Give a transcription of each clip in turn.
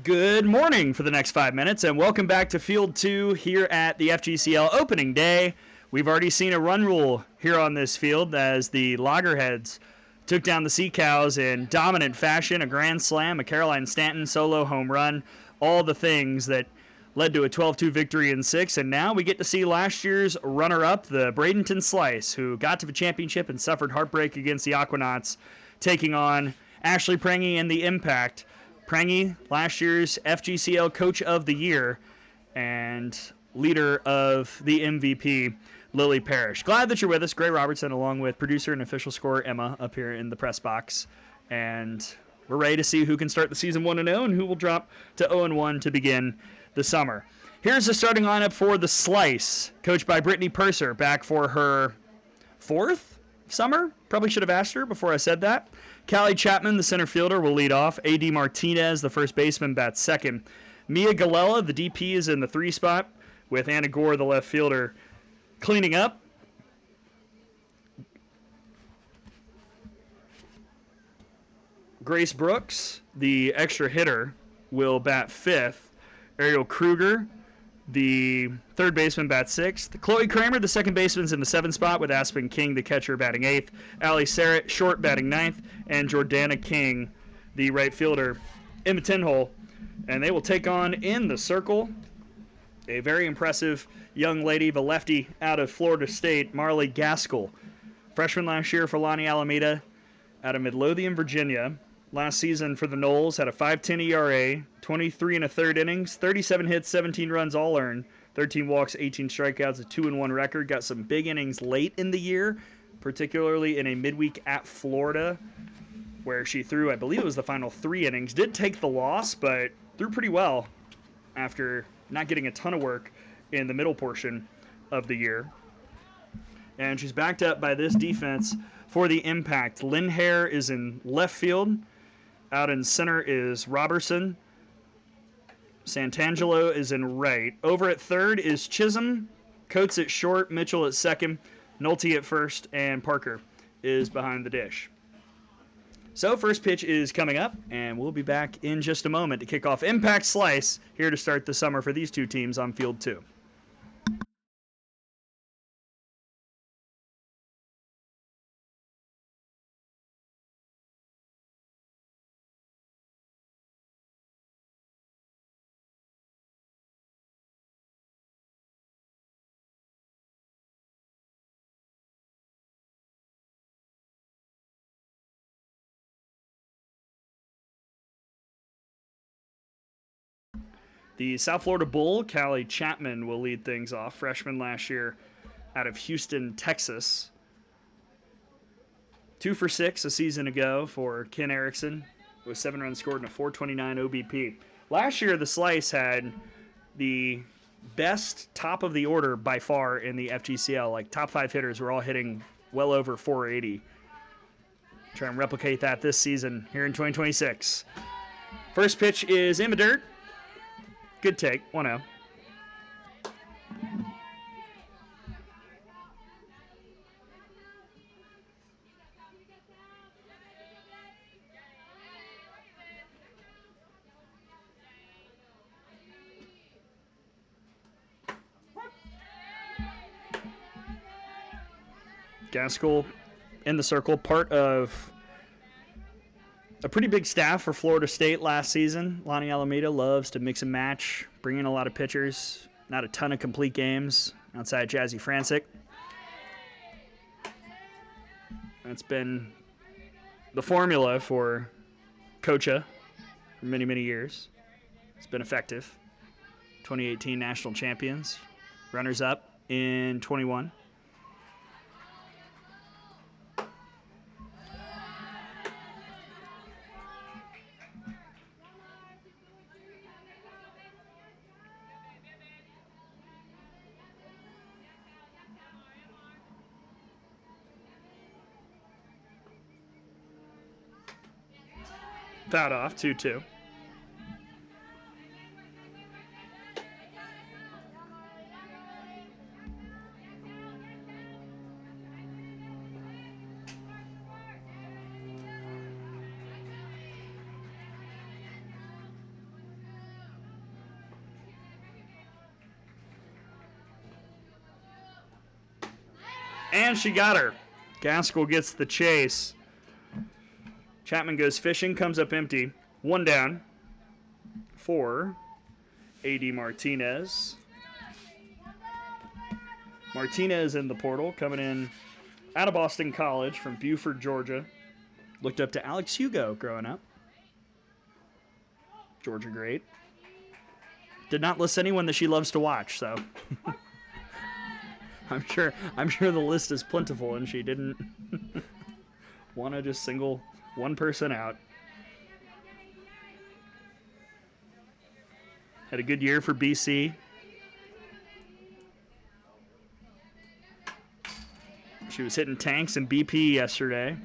Good morning for the next 5 minutes, and welcome back to Field 2 here at the FGCL opening day. We've already seen a run rule here on this field as the Loggerheads took down the Sea Cows in dominant fashion, a grand slam, a Caroline Stanton solo home run, all the things that led to a 12-2 victory in 6, and now we get to see last year's runner-up, the Bradenton Slice, who got to the championship and suffered heartbreak against the Aquanauts, taking on Ashley Prangy and the Impact. Prangy, last year's FGCL Coach of the Year and leader of the MVP, Lily Parrish. Glad that you're with us. Gray Robertson, along with producer and official scorer Emma, up here in the press box. And we're ready to see who can start the season 1-0 and who will drop to 0-1 to begin the summer. Here's the starting lineup for the Slice, coached by Brittany Purser, back for her fourth summer. Probably should have asked her before I said that. Callie Chapman, the center fielder, will lead off. A.D. Martinez, the first baseman, bats second. Mia Galella, the DP, is in the 3 spot, with Anna Gore, the left fielder, cleaning up. Grace Brooks, the extra hitter, will bat fifth. Ariel Kruger, the third baseman, bats sixth. Chloe Kramer, the second baseman's in the 7th spot, with Aspen King, the catcher, batting 8th. Allie Sarrett, short, batting 9th. And Jordana King, the right fielder, in the 10 hole. And they will take on, in the circle, a very impressive young lady, the lefty out of Florida State, Marley Gaskell. Freshman last year for Lonnie Alameda out of Midlothian, Virginia. Last season for the Noles, had a 5.10 ERA, 23 1/3 innings, 37 hits, 17 runs, all earned, 13 walks, 18 strikeouts, a 2-1 record. Got some big innings late in the year, particularly in a midweek at Florida, where she threw, I believe it was the final 3 innings. Did take the loss, but threw pretty well after not getting a ton of work in the middle portion of the year. And she's backed up by this defense for the Impact. Lynn Hare is in left field. Out in center is Robertson. Santangelo is in right. Over at third is Chisholm. Coates at short. Mitchell at second. Nolte at first. And Parker is behind the dish. So first pitch is coming up, and we'll be back in just a moment to kick off Impact Slice here to start the summer for these two teams on Field 2. The South Florida Bull, Callie Chapman, will lead things off. Freshman last year out of Houston, Texas. 2 for 6 a season ago for Ken Erickson, with 7 runs scored and a 4.29 OBP. Last year, the Slice had the best top of the order by far in the FGCL. Like, top 5 hitters were all hitting well over 480. Try and replicate that this season here in 2026. First pitch is in the dirt. Good take, 1-0. Gaskell in the circle, part of a pretty big staff for Florida State last season. Lonnie Alameda loves to mix and match, bring in a lot of pitchers. Not a ton of complete games outside Jazzy Francic. That's been the formula for Kocha for many, many years. It's been effective. 2018 national champions, runners-up in 21. Fouled off, 2-2. And she got her. Gaskell gets the chase. Chapman goes fishing, comes up empty. 1 down for A.D. Martinez. Martinez in the portal, coming in out of Boston College from Buford, Georgia. Looked up to Alex Hugo growing up. Georgia great. Did not list anyone that she loves to watch, so I'm sure the list is plentiful, and she didn't want to just single one person out. Had a good year for BC. She was hitting tanks in BP yesterday.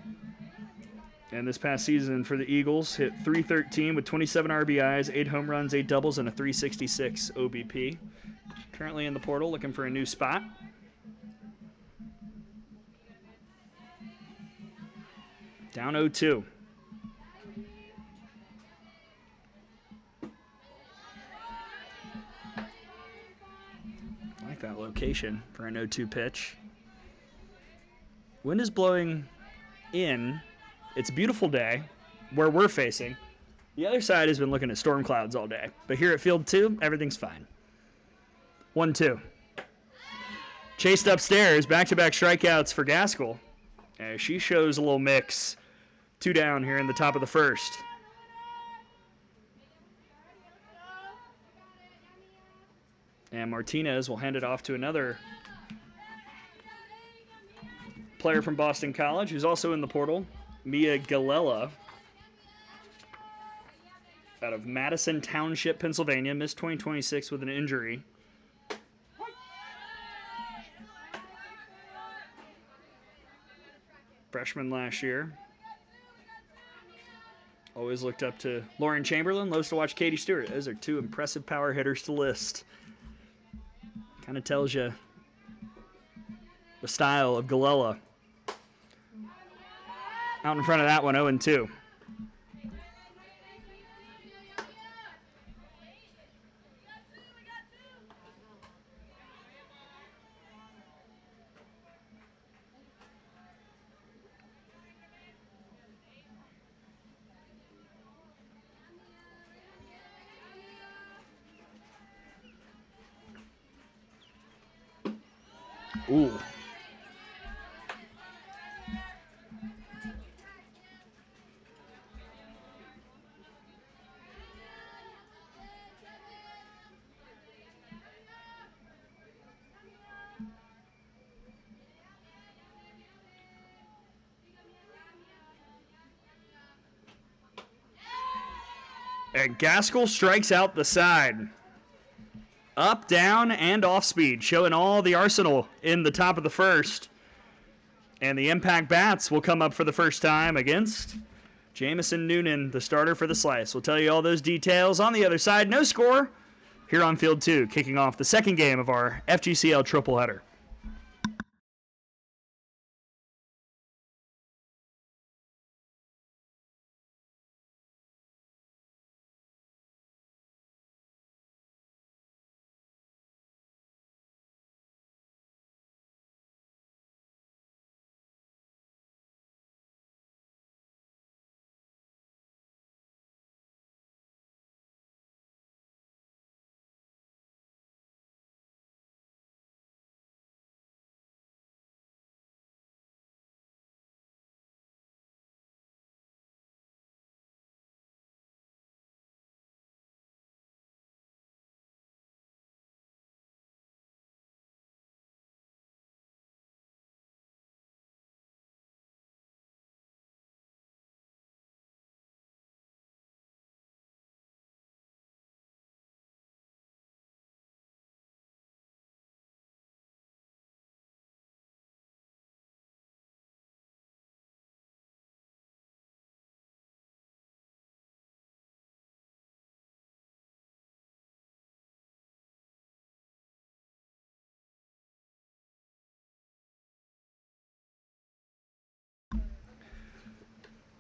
And this past season for the Eagles, hit .313 with 27 RBIs, 8 home runs, 8 doubles, and a .366 OBP. Currently in the portal, looking for a new spot. Down 0-2. I like that location for an 0-2 pitch. Wind is blowing in. It's a beautiful day where we're facing. The other side has been looking at storm clouds all day. But here at Field 2, everything's fine. 1-2. Chased upstairs, back-to-back strikeouts for Gaskell. As she shows a little mix. 2 down here in the top of the first. And Martinez will hand it off to another player from Boston College who's also in the portal, Mia Galella, out of Madison Township, Pennsylvania. Missed 2026 with an injury. Freshman last year. Always looked up to Lauren Chamberlain. Loves to watch Katie Stewart. Those are 2 impressive power hitters to list. Kind of tells you the style of Galella. Out in front of that one, 0-2. Ooh. And Gaskell strikes out the side. Up, down, and off speed, showing all the arsenal in the top of the first. And the impact bats will come up for the first time against Jamison Noonan, the starter for the Slice. We'll tell you all those details on the other side. No score here on Field 2, kicking off the second game of our FGCL triple header.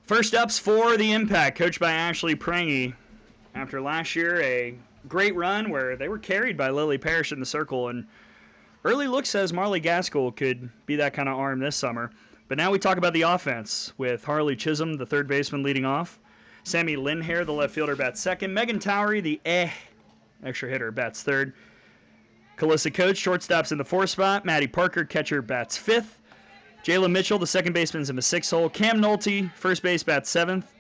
First ups for the Impact, coached by Ashley Prangy. After last year, a great run where they were carried by Lily Parrish in the circle and early look says Marley Gaskell could be that kind of arm this summer. But now we talk about the offense with Harley Chisholm, the third baseman, leading off. Sammy Lindhair, the left fielder, bats second. Megan Towery, the extra hitter, bats third. Calissa Coates, shortstops in the fourth spot. Maddie Parker, catcher, bats fifth. Jayla Mitchell, the second baseman's in the sixth hole. Cam Nolte, first base, bats seventh.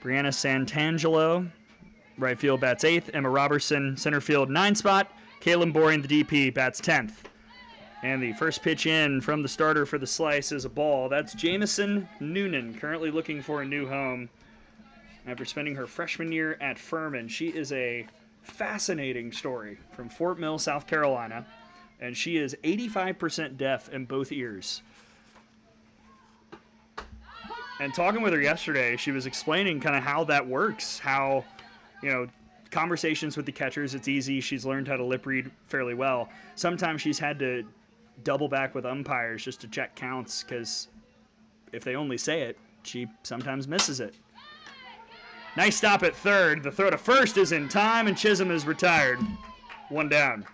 Brianna Santangelo, right field, bats eighth. Emma Robertson, center field, 9 spot. Kaylin Boring, the DP, bats 10th. And the first pitch in from the starter for the Slice is a ball. That's Jamison Noonan, currently looking for a new home after spending her freshman year at Furman. She is a fascinating story from Fort Mill, South Carolina, and she is 85% deaf in both ears. And talking with her yesterday, she was explaining kind of how that works, how, conversations with the catchers, it's easy. She's learned how to lip read fairly well. Sometimes she's had to double back with umpires just to check counts because if they only say it, she sometimes misses it. Nice stop at third. The throw to first is in time, and Chisholm is retired. 1 down.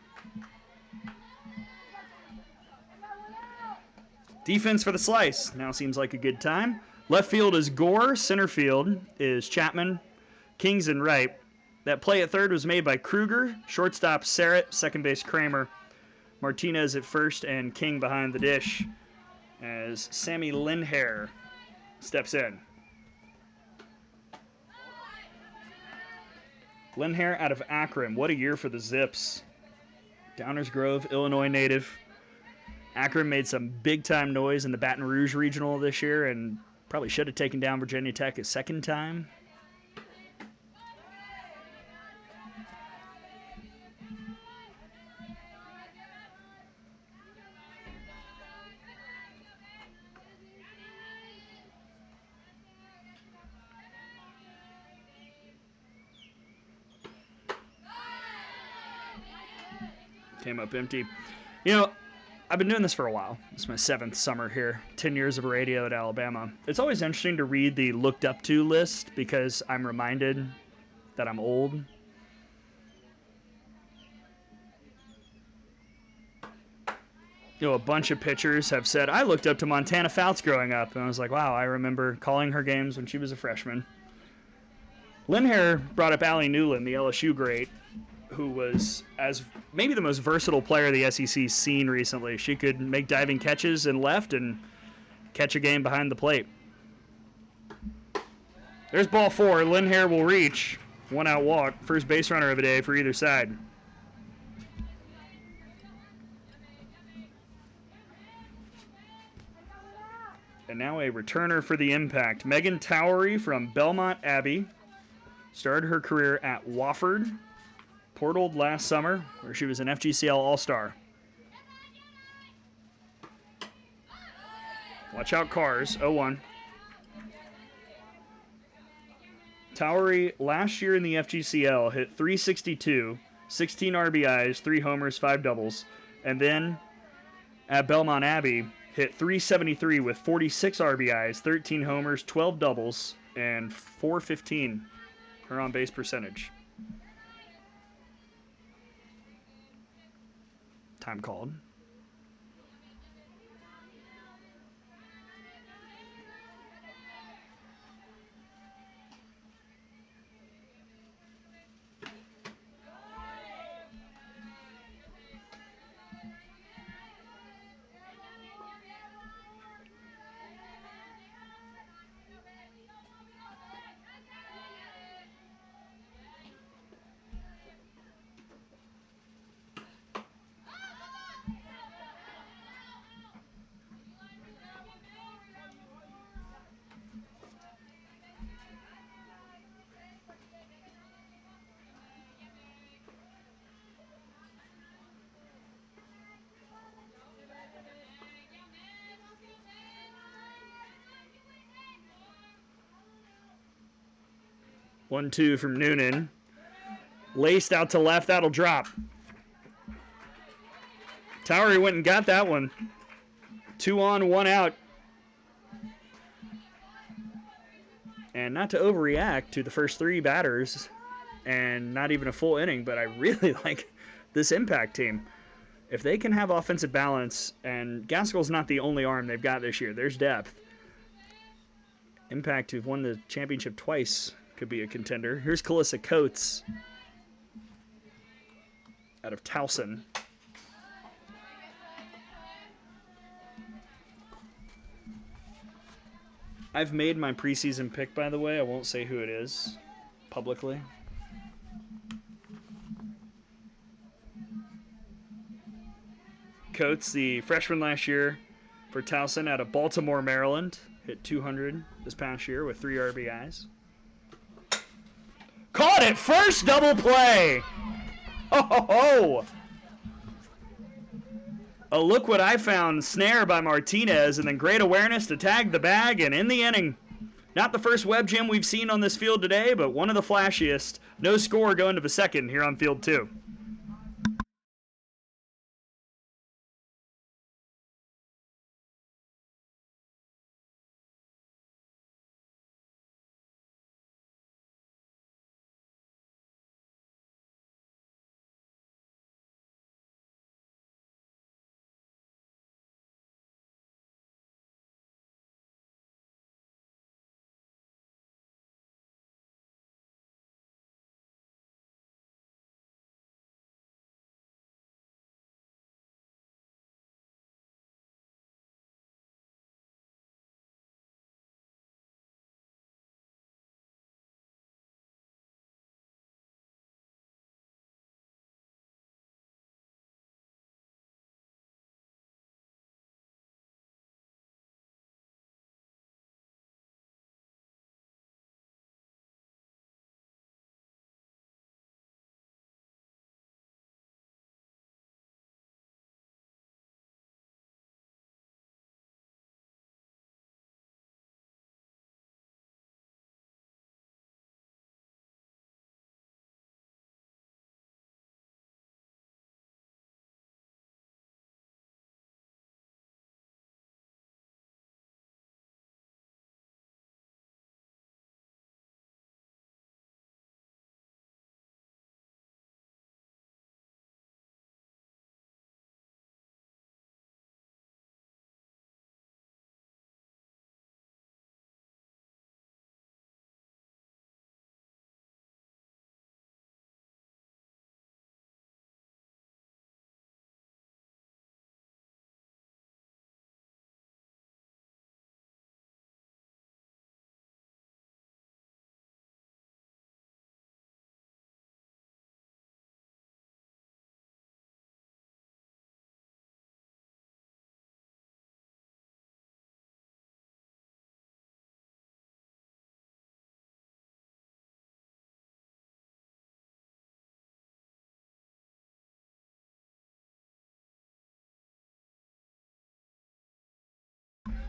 Defense for the Slice. Now seems like a good time. Left field is Gore. Center field is Chapman, Kings, and Wright. That play at third was made by Kruger. Shortstop Sarrett. Second base Kramer. Martinez at first, and King behind the dish as Sammy Lindhair steps in. Lindhair out of Akron. What a year for the Zips. Downers Grove, Illinois native. Akron made some big-time noise in the Baton Rouge Regional this year and probably should have taken down Virginia Tech a second time. Came up empty. I've been doing this for a while. It's my 7th summer here, 10 years of radio at Alabama. It's always interesting to read the looked up to list because I'm reminded that I'm old. A bunch of pitchers have said, I looked up to Montana Fouts growing up. And I was like, wow, I remember calling her games when she was a freshman. Lindhair brought up Allie Newland, the LSU great, who was as maybe the most versatile player the SEC's seen recently. She could make diving catches in left and catch a game behind the plate. There's ball 4. Lindhair will reach. 1 out walk. First base runner of the day for either side. And now a returner for the Impact. Megan Towery from Belmont Abbey. Started her career at Wofford. Portaled last summer, where she was an FGCL All-Star. Watch out, cars. 0-1. Towery, last year in the FGCL, hit .362, 16 RBIs, 3 homers, 5 doubles. And then at Belmont Abbey, hit .373 with 46 RBIs, 13 homers, 12 doubles, and .415 her on-base percentage. Time called. One, two from Noonan. Laced out to left. That'll drop. Towery went and got that one. 2 on, 1 out. And not to overreact to the first 3 batters and not even a full inning, but I really like this Impact team. if they can have offensive balance, and Gaskell's not the only arm they've got this year, there's depth. Impact, who've won the championship twice, could be a contender. Here's Calissa Coates out of Towson. I've made my preseason pick, by the way. I won't say who it is publicly. Coates, the freshman last year for Towson out of Baltimore, Maryland. Hit 200 this past year with 3 RBIs. Caught it! First double play! Oh, ho, ho. A look what I found snare by Martinez, and then great awareness to tag the bag and in the inning. Not the first web gem we've seen on this field today, but one of the flashiest. No score going to the second here on field 2.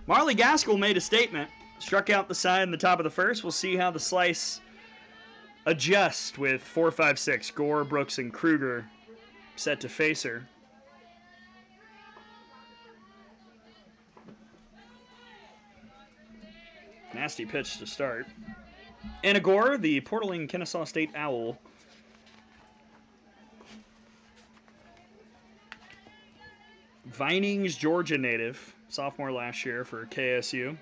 Marley Gaskell made a statement, struck out the side in the top of the first. We'll see how the slice adjusts with 4, 5, 6. Gore, Brooks, and Kruger set to face her. Nasty pitch to start. Anna Gore, the Port Orleans Kennesaw State Owl. Vinings, Georgia native. Sophomore last year for KSU.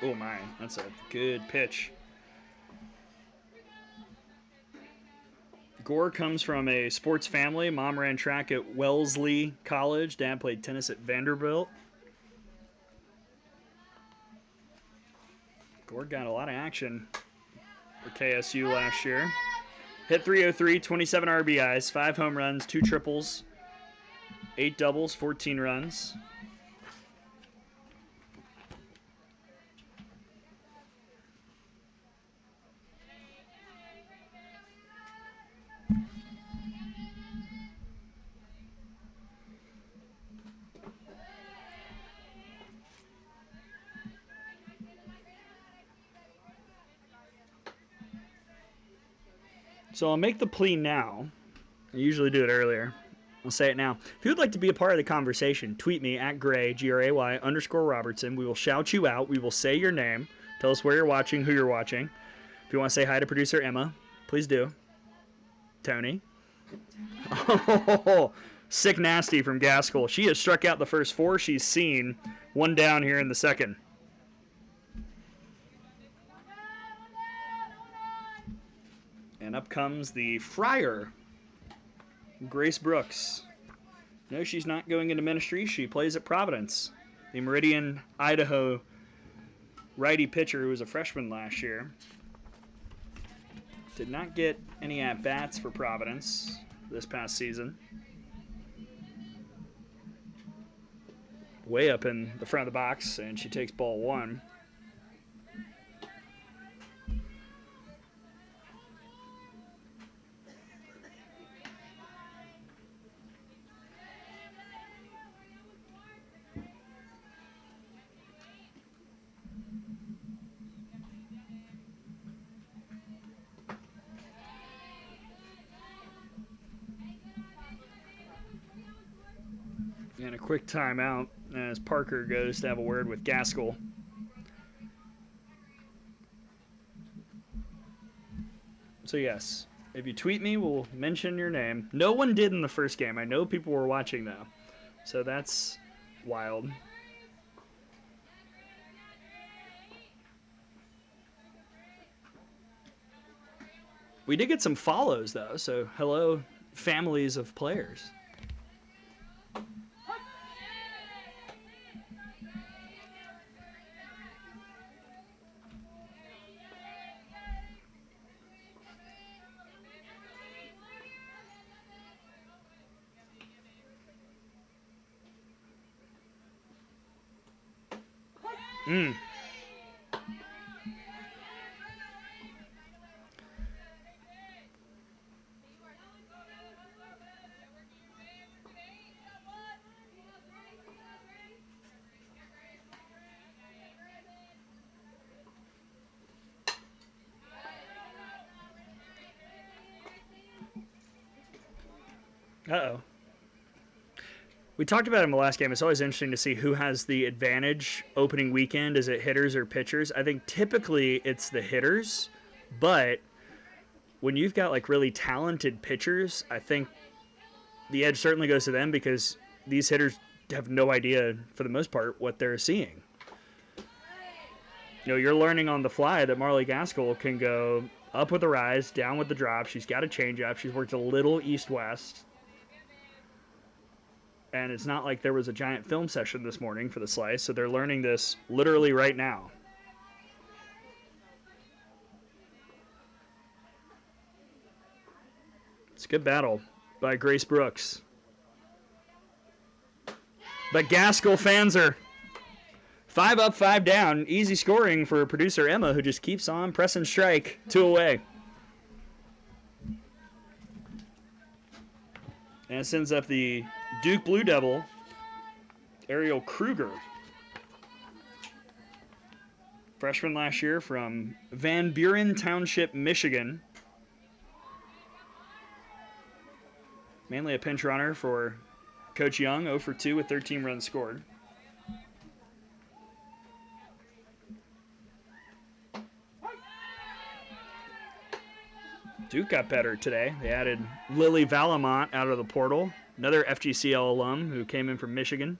Oh my, that's a good pitch. Gore comes from a sports family. Mom ran track at Wellesley College. Dad played tennis at Vanderbilt. Gore got a lot of action for KSU last year. Hit 303, 27 RBIs, 5 home runs, 2 triples, 8 doubles, 14 runs. So I'll make the plea now. I usually do it earlier. I'll say it now. If you would like to be a part of the conversation, tweet me at Gray, Gray_Robertson. We will shout you out. We will say your name. Tell us where you're watching, who you're watching. If you want to say hi to producer Emma, please do. Tony. Oh, sick nasty from Gaskell. She has struck out the first 4 she's seen. 1 down here in the second. And up comes the Friar, Grace Brooks. No, she's not going into ministry. She plays at Providence. The Meridian, Idaho righty pitcher who was a freshman last year. Did not get any at-bats for Providence this past season. Way up in the front of the box, and she takes ball 1. And a quick timeout as Parker goes to have a word with Gaskell. So yes, if you tweet me, we'll mention your name. No one did in the first game. I know people were watching though. So that's wild. We did get some follows though, so hello families of players. Uh-oh. We talked about it in the last game. It's always interesting to see who has the advantage opening weekend. Is it hitters or pitchers? I think typically it's the hitters, but when you've got like really talented pitchers, I think the edge certainly goes to them because these hitters have no idea, for the most part, what they're seeing. You know, you're learning on the fly that Marley Gaskell can go up with the rise, down with the drop. She's got a changeup. She's worked a little east-west. And it's not like there was a giant film session this morning for the slice, so they're learning this literally right now. It's a good battle by Grace Brooks. But Gaskell fans are 5 up, 5 down. Easy scoring for producer Emma, who just keeps on pressing strike. 2 away. And it sends up the Duke Blue Devil, Ariel Kruger. Freshman last year from Van Buren Township, Michigan. Mainly a pinch runner for Coach Young, 0 for 2 with 13 runs scored. Duke got better today. They added Lily Valamont out of the portal, another FGCL alum who came in from Michigan.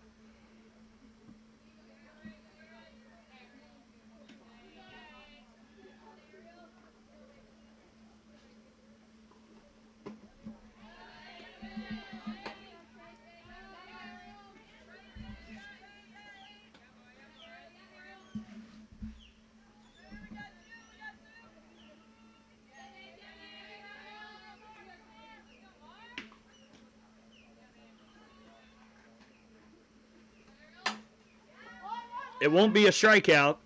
It won't be a strikeout,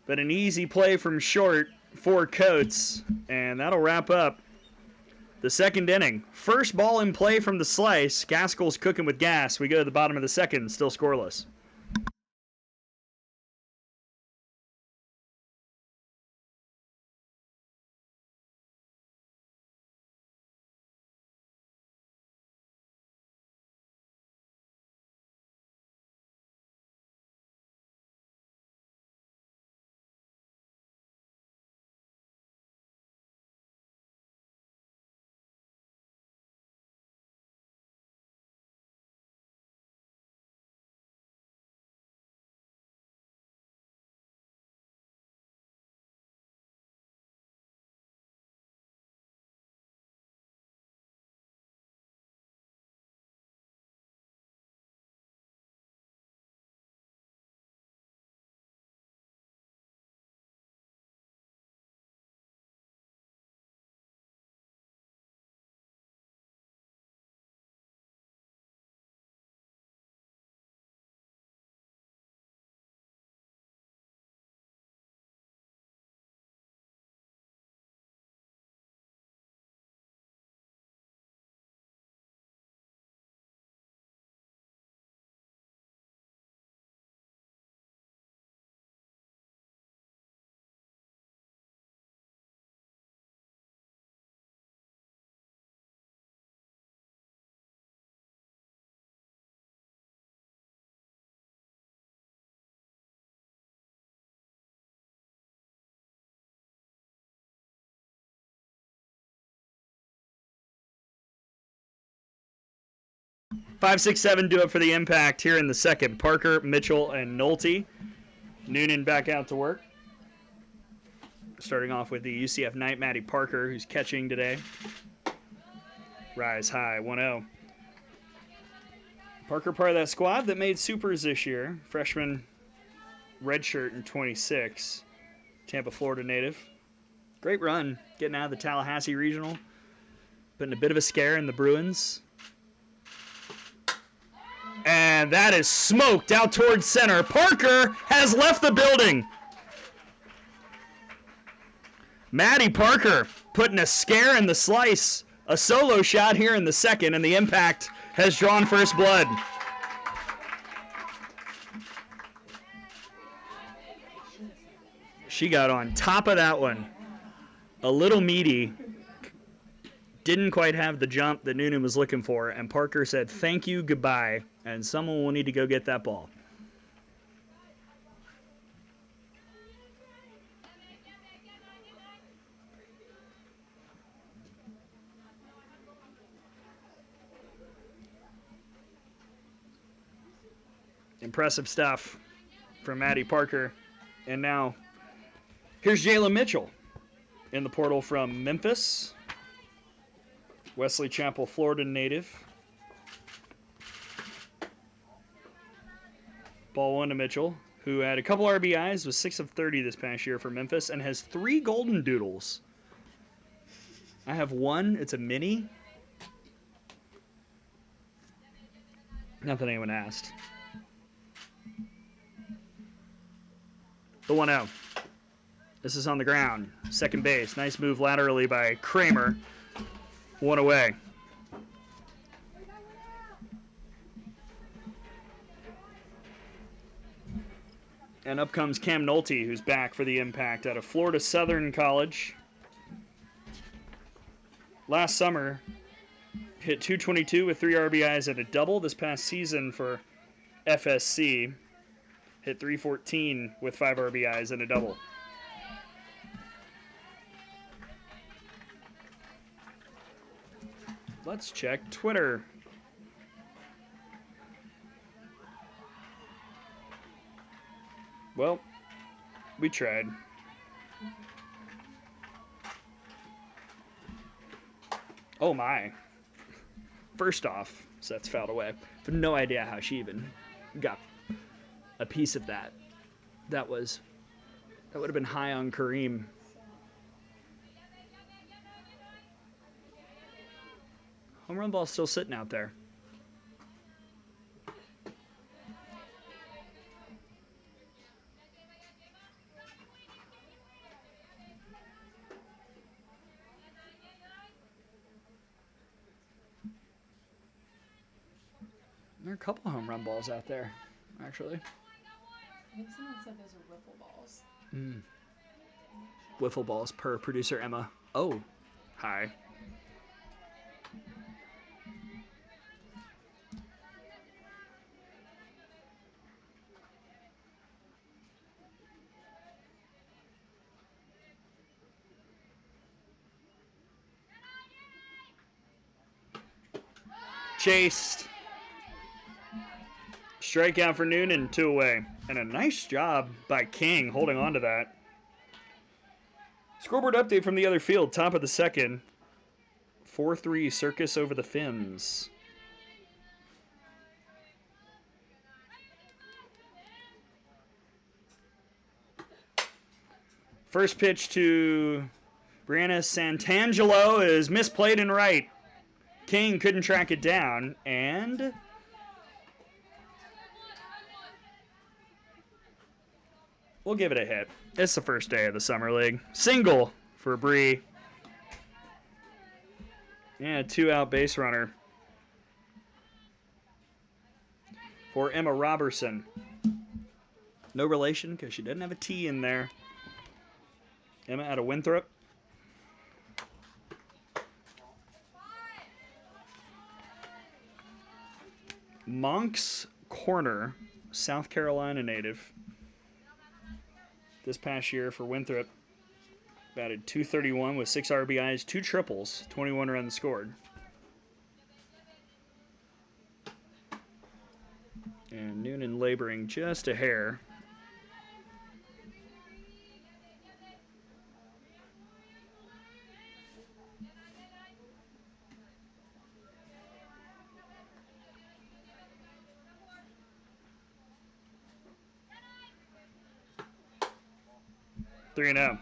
but an easy play from short for Coates, and that'll wrap up the second inning. First ball in play from the slice. Gaskell's cooking with gas. We go to the bottom of the second, still scoreless. 5, 6, 7 do it for the Impact here in the second. Parker, Mitchell, and Nolte. Noonan back out to work. Starting off with the UCF Knight, Maddie Parker, who's catching today. Rise high, 1-0. Parker, part of that squad that made supers this year. Freshman redshirt in 26. Tampa, Florida native. Great run getting out of the Tallahassee Regional. Putting a bit of a scare in the Bruins. And that is smoked out towards center. Parker has left the building. Maddie Parker putting a scare in the slice. A solo shot here in the second, and the Impact has drawn first blood. She got on top of that one. A little meaty. Didn't quite have the jump that Noonan was looking for, and Parker said thank you, goodbye, and someone will need to go get that ball. Impressive stuff from Maddie Parker. And now, here's Jayla Mitchell in the portal from Memphis. Wesley Chapel, Florida native. Ball one to Mitchell, who had a couple RBIs, was 6 of 30 this past year for Memphis, and has 3 Golden Doodles. I have one. It's a mini. Nothing anyone asked. The 1-0. This is on the ground. Second base. Nice move laterally by Kramer. 1 away. And up comes Cam Nolte, who's back for the Impact out of Florida Southern College. Last summer, hit .222 with 3 RBIs and a double. This past season for FSC, hit .314 with 5 RBIs and a double. Let's check Twitter. Well, we tried. Oh my. First off, so that's fouled away. I have no idea how she even got a piece of that. That would have been high on Kareem. Home run ball's still sitting out there. There are a couple home run balls out there, actually. I think someone said those are wiffle balls. Wiffle balls per producer Emma. Oh, hi. Chased. Strikeout for Noonan, 2 away. And a nice job by King holding on to that. Scoreboard update from the other field, top of the second. 4-3 Circus over the Fins. First pitch to Brianna Santangelo is misplayed and right. King couldn't track it down, and we'll give it a hit. It's the first day of the Summer League. Single for Bree. Yeah, 2-out base runner for Emma Robertson. No relation because she doesn't have a T in there. Emma out of Winthrop. Monk's Corner, South Carolina native. This past year for Winthrop, batted .231 with 6 RBIs, 2 triples, 21 runs scored. been laboring just a hair. Three and oh.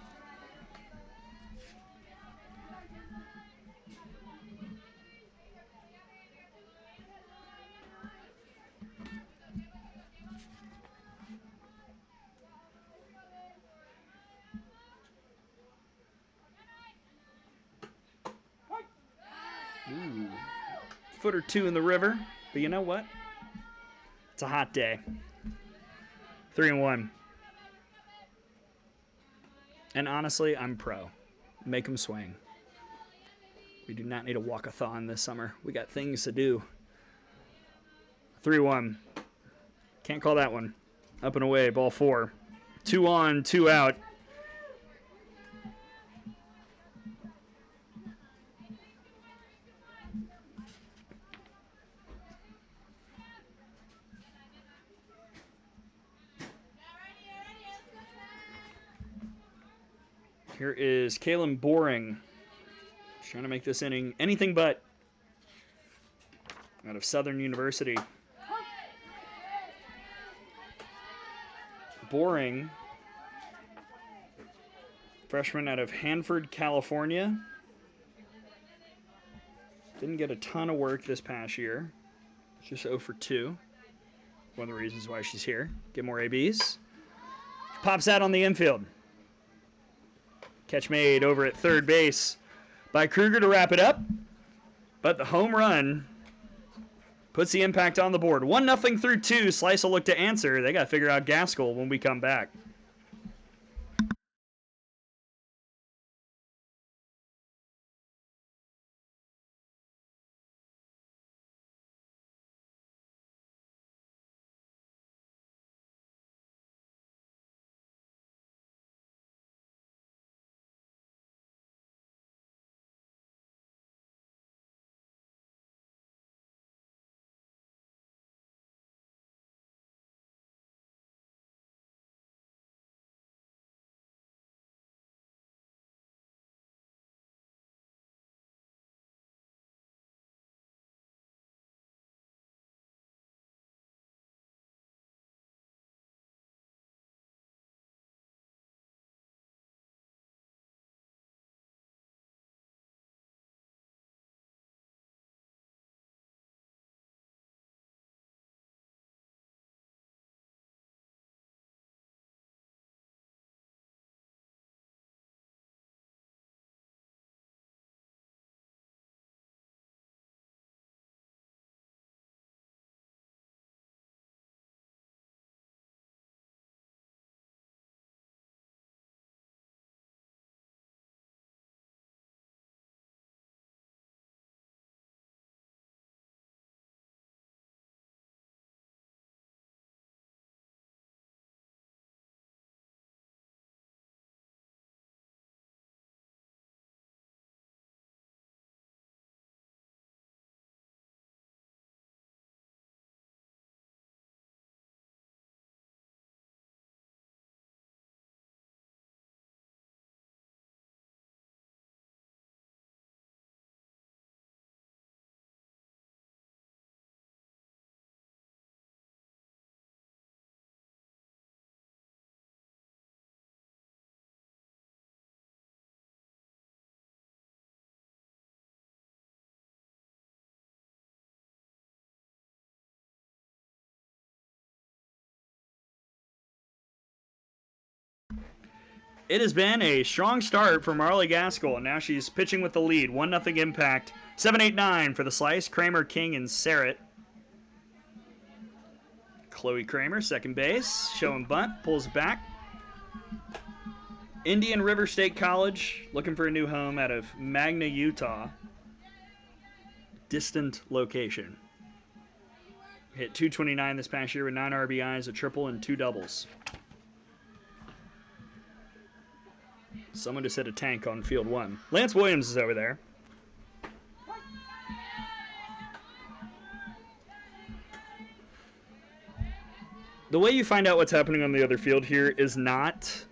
Ooh. Foot or two in the river, but you know what? It's a hot day. 3-1. And honestly, I'm pro. Make them swing. We do not need a walk-a-thon this summer. We got things to do. 3-1. Can't call that one. Up and away, ball 4. 2 on, 2 out. Here is Kalen Boring. Trying to make this inning anything but. Out of Southern University. Boring, freshman out of Hanford, California. Didn't get a ton of work this past year. Just 0 for 2. One of the reasons why she's here. Get more ABs. Pops out on the infield. Catch made over at third base by Kruger to wrap it up. But the home run puts the impact on the board. 1-0 through 2. Slice will look to answer. They got to figure out Gaskell when we come back. It has been a strong start for Marley Gaskell, and now she's pitching with the lead. 1-0 impact. 7-8-9 for the Slice. Kramer, King, and Sarrett. Chloe Kramer, second base. Showing bunt. Pulls back. Indian River State College, looking for a new home out of Magna, Utah. Distant location. Hit .229 this past year with 9 RBIs, a triple, and 2 doubles. Someone just hit a tank on field 1. Lance Williams is over there. The way you find out what's happening on the other field here is not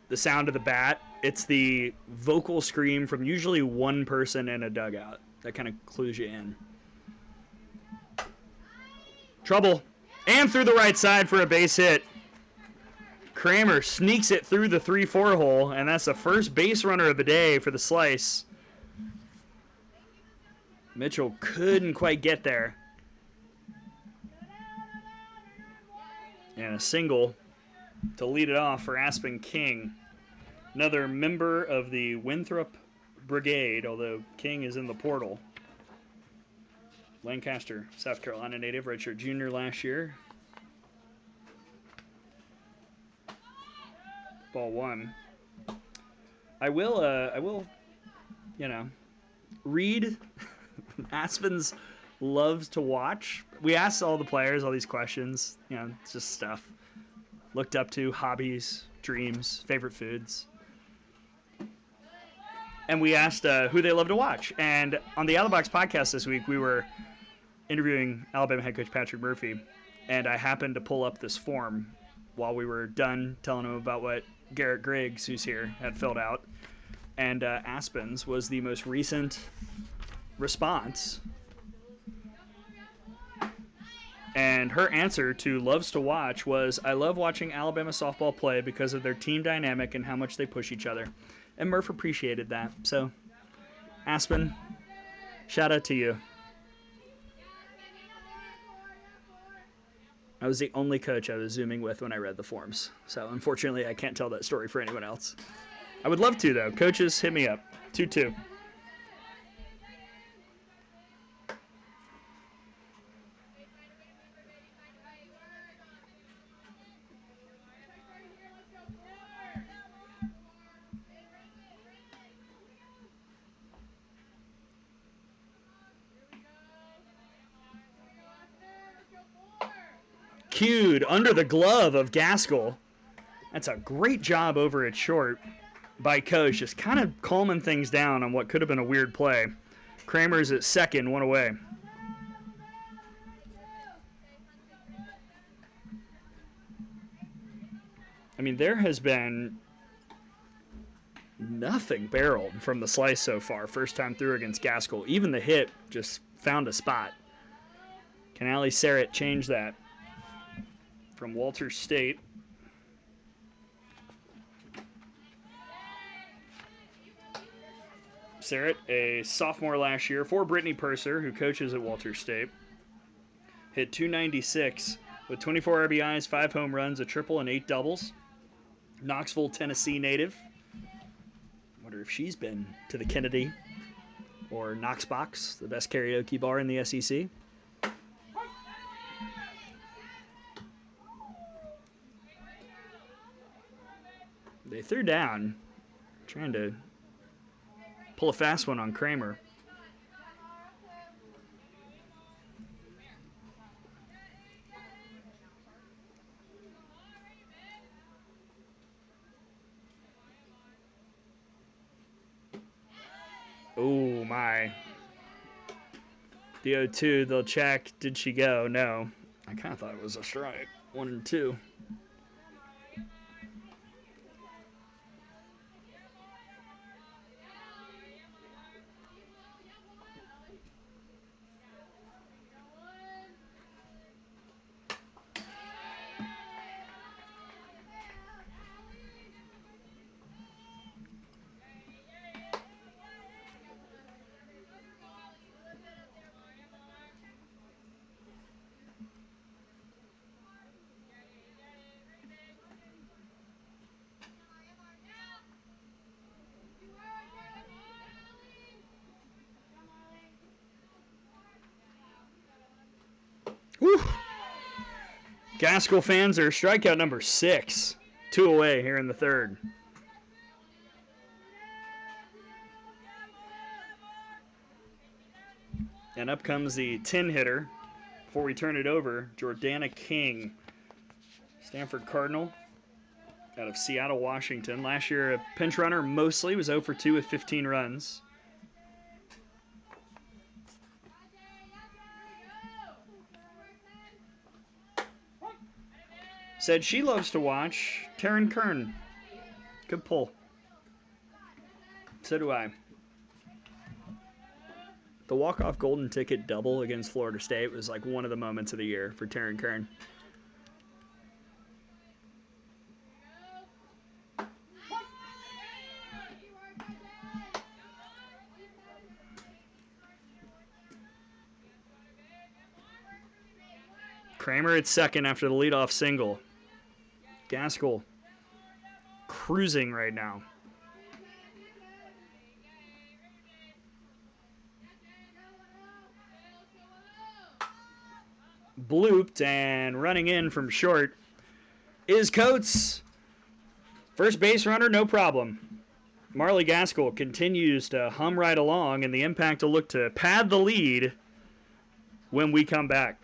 the sound of the bat. It's the vocal scream from usually one person in a dugout. That kind of clues you in. Trouble. And through the right side for a base hit. Kramer sneaks it through the 3-4 hole, and that's the first base runner of the day for the Slice. Mitchell couldn't quite get there. And a single to lead it off for Aspen King. Another member of the Winthrop Brigade, although King is in the portal. Lancaster, South Carolina native, redshirt junior last year. Ball one. I will, read Aspen's loves to watch. We asked all the players all these questions. It's just stuff. Looked up to, hobbies, dreams, favorite foods. And we asked who they love to watch. And on the Out of the Box podcast this week, we were interviewing Alabama head coach Patrick Murphy. And I happened to pull up this form while we were done telling him about what Garrett Griggs, who's here, had filled out. And Aspen's was the most recent response. And her answer to loves to watch was, I love watching Alabama softball play because of their team dynamic and how much they push each other. And Murph appreciated that. So, Aspen, shout out to you. I was the only coach I was Zooming with when I read the forms. So, unfortunately, I can't tell that story for anyone else. I would love to, though. Coaches, hit me up. 2-2. Cued under the glove of Gaskell. That's a great job over at short by Coach, just kind of calming things down on what could have been a weird play. Kramer's at second, one away. I mean, there has been nothing barreled from the Slice so far. First time through against Gaskell. Even the hit just found a spot. Can Ali Serrett change that? From Walter State. Serrett, a sophomore last year for Brittany Purser, who coaches at Walter State. Hit .296 with 24 RBIs, 5 home runs, a triple, and 8 doubles. Knoxville, Tennessee native. Wonder if she's been to the Kennedy or Knoxbox, the best karaoke bar in the SEC. They threw down, trying to pull a fast one on Kramer. Oh, my. The 0-2, they'll check. Did she go? No. I kind of thought it was a strike. 1-2. Whew. Gaskell fans are strikeout number 6. 2 away here in the third. And up comes the 10 hitter. Before we turn it over, Jordana King, Stanford Cardinal, out of Seattle, Washington. Last year a pinch runner mostly, was 0 for 2 with 15 runs. said she loves to watch Taryn Kern. Good pull. So do I. The walk-off golden ticket double against Florida State was like one of the moments of the year for Taryn Kern. Kramer at second after the leadoff single. Gaskell cruising right now. Blooped and running in from short is Coates. First base runner, no problem. Marley Gaskell continues to hum right along, and the Impact will look to pad the lead when we come back.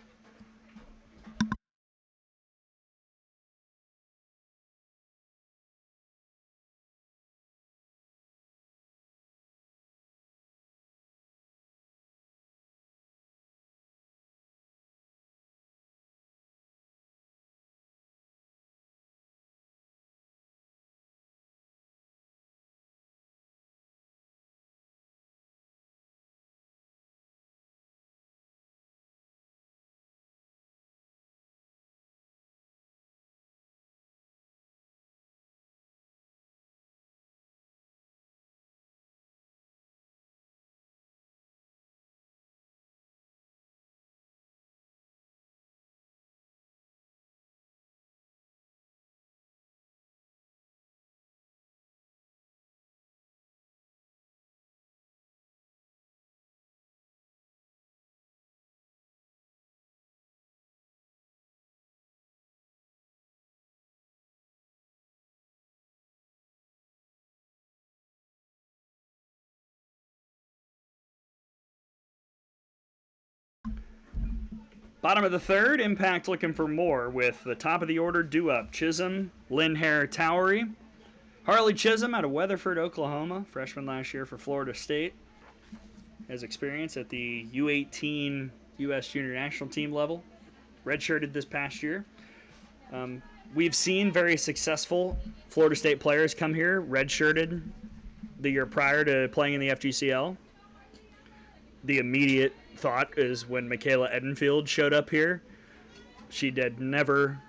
Bottom of the third, Impact looking for more with the top of the order due up. Chisholm, Lindhair, Towery. Harley Chisholm out of Weatherford, Oklahoma. Freshman last year for Florida State. Has experience at the U18 U.S. Junior National Team level. Redshirted this past year. We've seen very successful Florida State players come here, redshirted the year prior to playing in the FGCL. The immediate thought is when Michaela Edenfield showed up here. She had never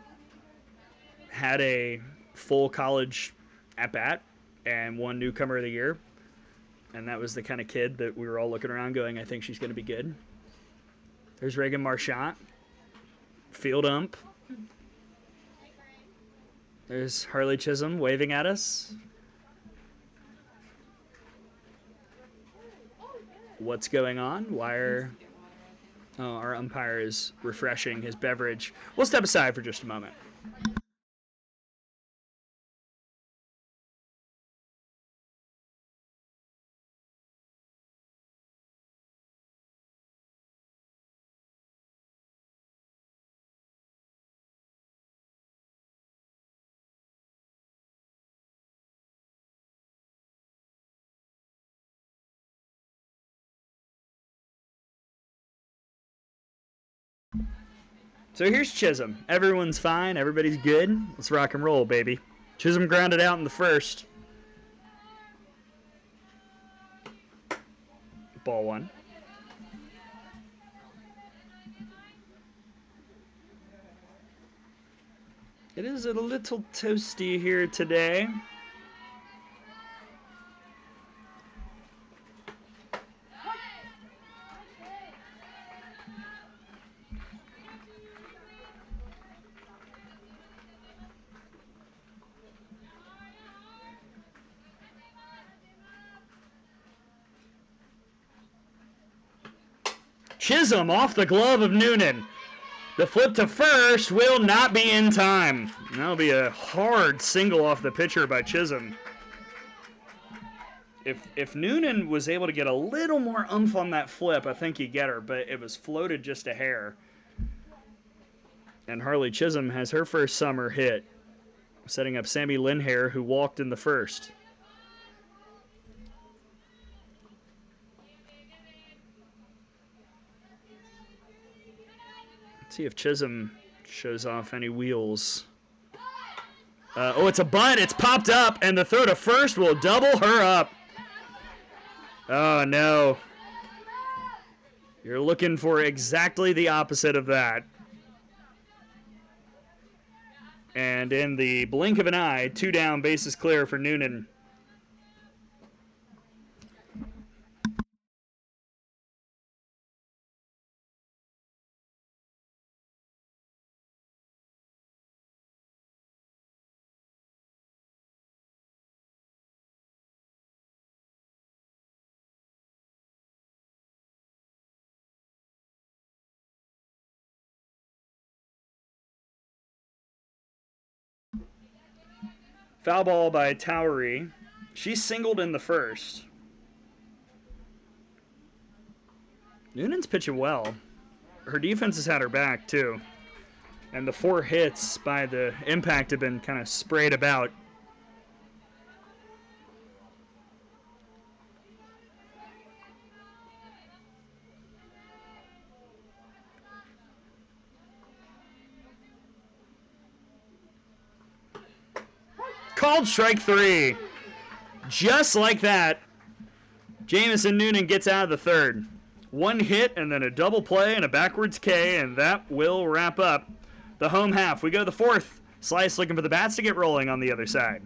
had a full college at-bat and won Newcomer of the Year. And that was the kind of kid that we were all looking around going, I think she's going to be good. There's Reagan Marchant, field ump. There's Harley Chisholm waving at us. What's going on? Why are... Oh, our umpire is refreshing his beverage. We'll step aside for just a moment. So here's Chisholm. Everyone's fine. Everybody's good. Let's rock and roll, baby. Chisholm grounded out in the first. Ball one. It is a little toasty here today. Chisholm off the glove of Noonan. The flip to first will not be in time. That'll be a hard single off the pitcher by Chisholm. If Noonan was able to get a little more oomph on that flip, I think he'd get her, but it was floated just a hair. And Harley Chisholm has her first summer hit, setting up Sammy Lindhair, who walked in the first. Let's see if Chisholm shows off any wheels Oh, it's a bunt. It's popped up, and the throw to first will double her up. Oh, no. You're looking for exactly the opposite of that. And in the blink of an eye, 2 down, bases clear for Noonan. Foul ball by Towery. She singled in the first. Noonan's pitching well. Her defense has had her back, too. And the 4 hits by the Impact have been kind of sprayed about. Called strike 3. Just like that, Jamison Noonan gets out of the third. 1 hit and then a double play and a backwards K, and that will wrap up the home half. We go to the 4th. Slice looking for the bats to get rolling on the other side.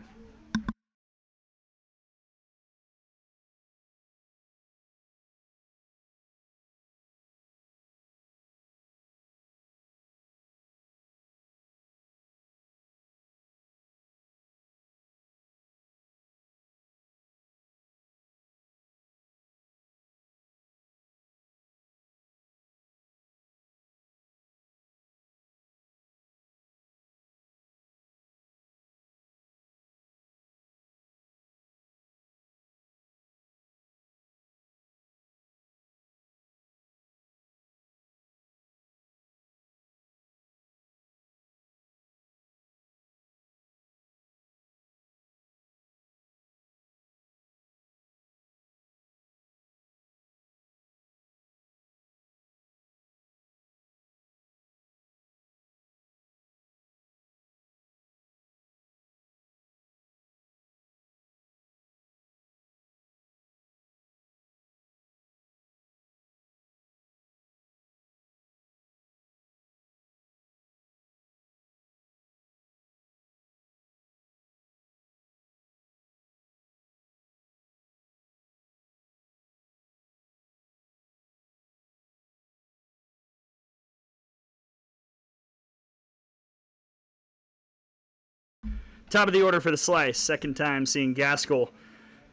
Top of the order for the Slice. Second time seeing Gaskell,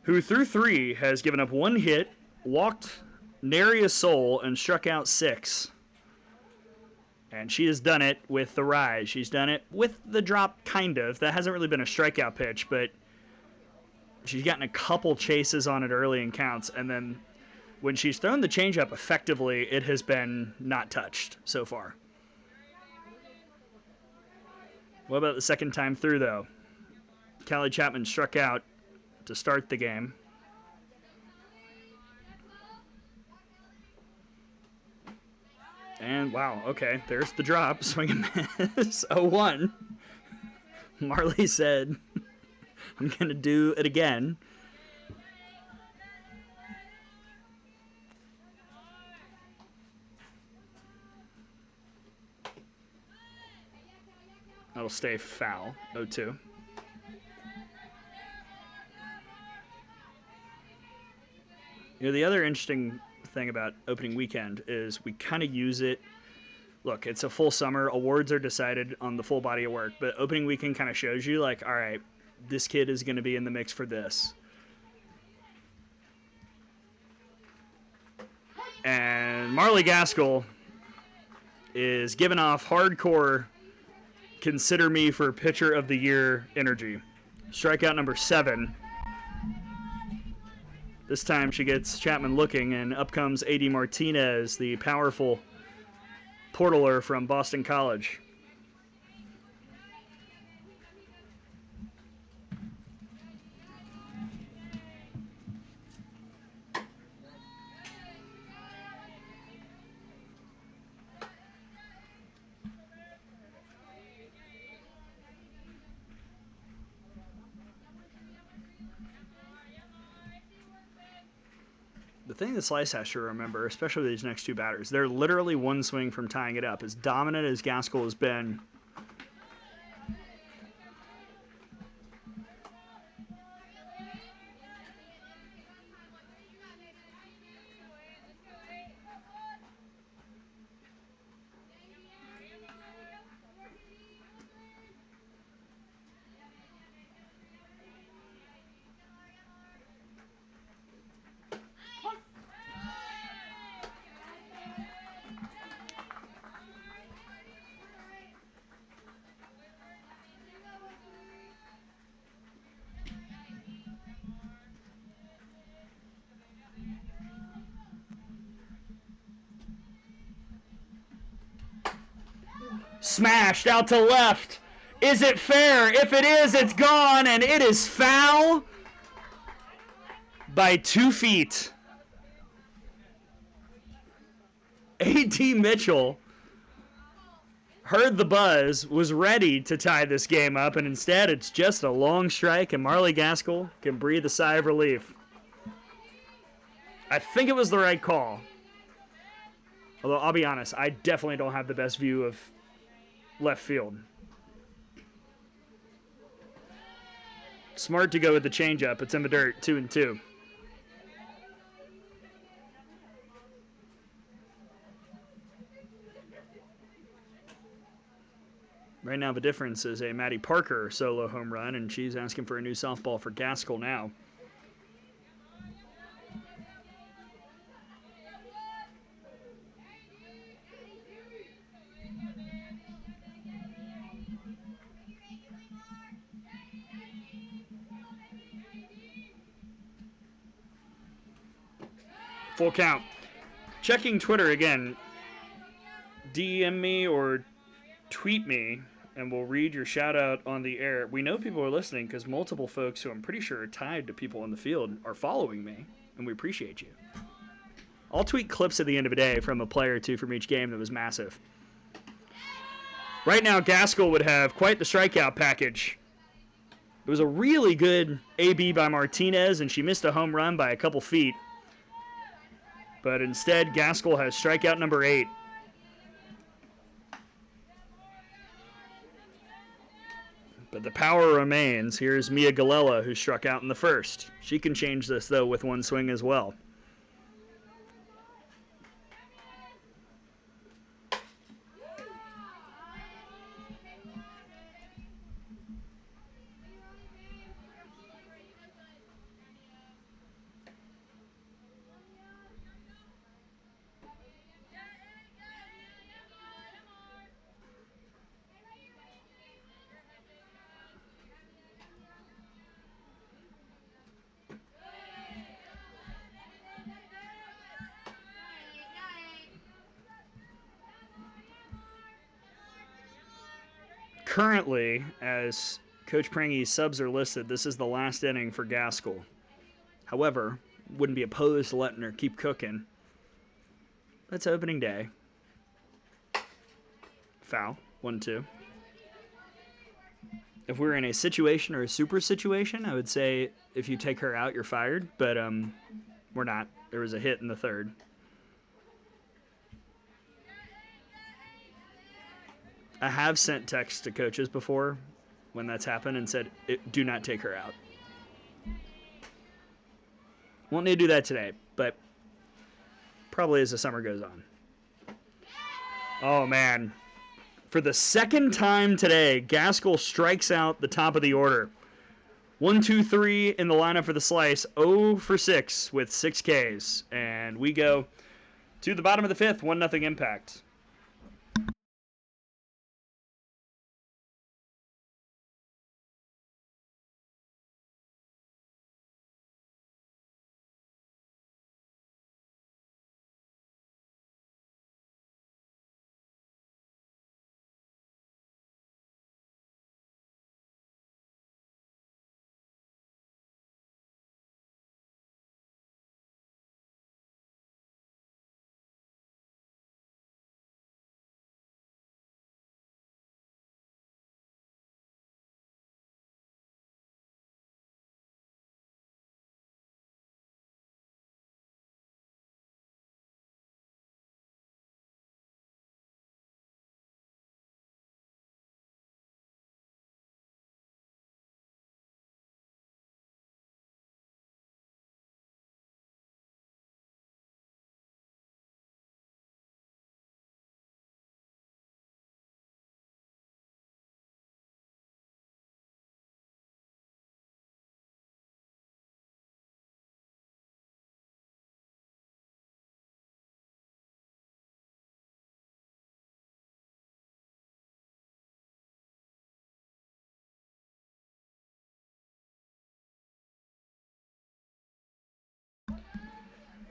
who through 3 has given up 1 hit, walked nary a soul, and struck out 6. And she has done it with the rise. She's done it with the drop, kind of. That hasn't really been a strikeout pitch, but she's gotten a couple chases on it early in counts. And then when she's thrown the changeup effectively, it has been not touched so far. What about the second time through, though? Callie Chapman struck out to start the game. And wow, okay, there's the drop. Swing and miss. 0-1. Marley said, I'm going to do it again. That'll stay foul. 0-2. You know, the other interesting thing about opening weekend is we kind of use it. Look, it's a full summer. Awards are decided on the full body of work, but opening weekend kind of shows you, like, all right, this kid is going to be in the mix for this. And Marley Gaskell is giving off hardcore consider me for pitcher of the year energy. Strikeout number 7. This time she gets Chapman looking, and up comes A.D. Martinez, the powerful portaler from Boston College. The thing that Slice has to remember, especially these next two batters, they're literally one swing from tying it up. As dominant as Gaskell has been, smashed out to left. Is it fair? If it is, it's gone, and it is foul by 2 feet. A.D. Mitchell heard the buzz, was ready to tie this game up, and instead it's just a long strike, and Marley Gaskell can breathe a sigh of relief. I think it was the right call. Although, I'll be honest, I definitely don't have the best view of left field. Smart to go with the changeup. It's in the dirt, 2-2. Right now, the difference is a Maddie Parker solo home run, and she's asking for a new softball for Gaskell now. Full count. Checking Twitter again. DM me or tweet me, and we'll read your shout out on the air. We know people are listening because multiple folks who I'm pretty sure are tied to people on the field are following me, and we appreciate you. I'll tweet clips at the end of the day from a player or two from each game that was massive. Right now, Gaskell would have quite the strikeout package. It was a really good AB by Martinez, and she missed a home run by a couple feet. But instead, Gaskell has strikeout number 8. But the power remains. Here's Mia Galella, who struck out in the first. She can change this, though, with one swing as well. Currently, as Coach Prangy's subs are listed, this is the last inning for Gaskell. However, wouldn't be opposed to letting her keep cooking. That's opening day. Foul. 1-2. If we were in a situation or a super situation, I would say if you take her out, you're fired. But we're not. There was a hit in the third. I have sent texts to coaches before when that's happened and said, do not take her out. Won't need to do that today, but probably as the summer goes on. Oh, man. For the second time today, Gaskell strikes out the top of the order. 1, 2, 3 in the lineup for the Slice. 0 for 6 with 6 Ks. And we go to the bottom of the fifth, 1-0 Impact.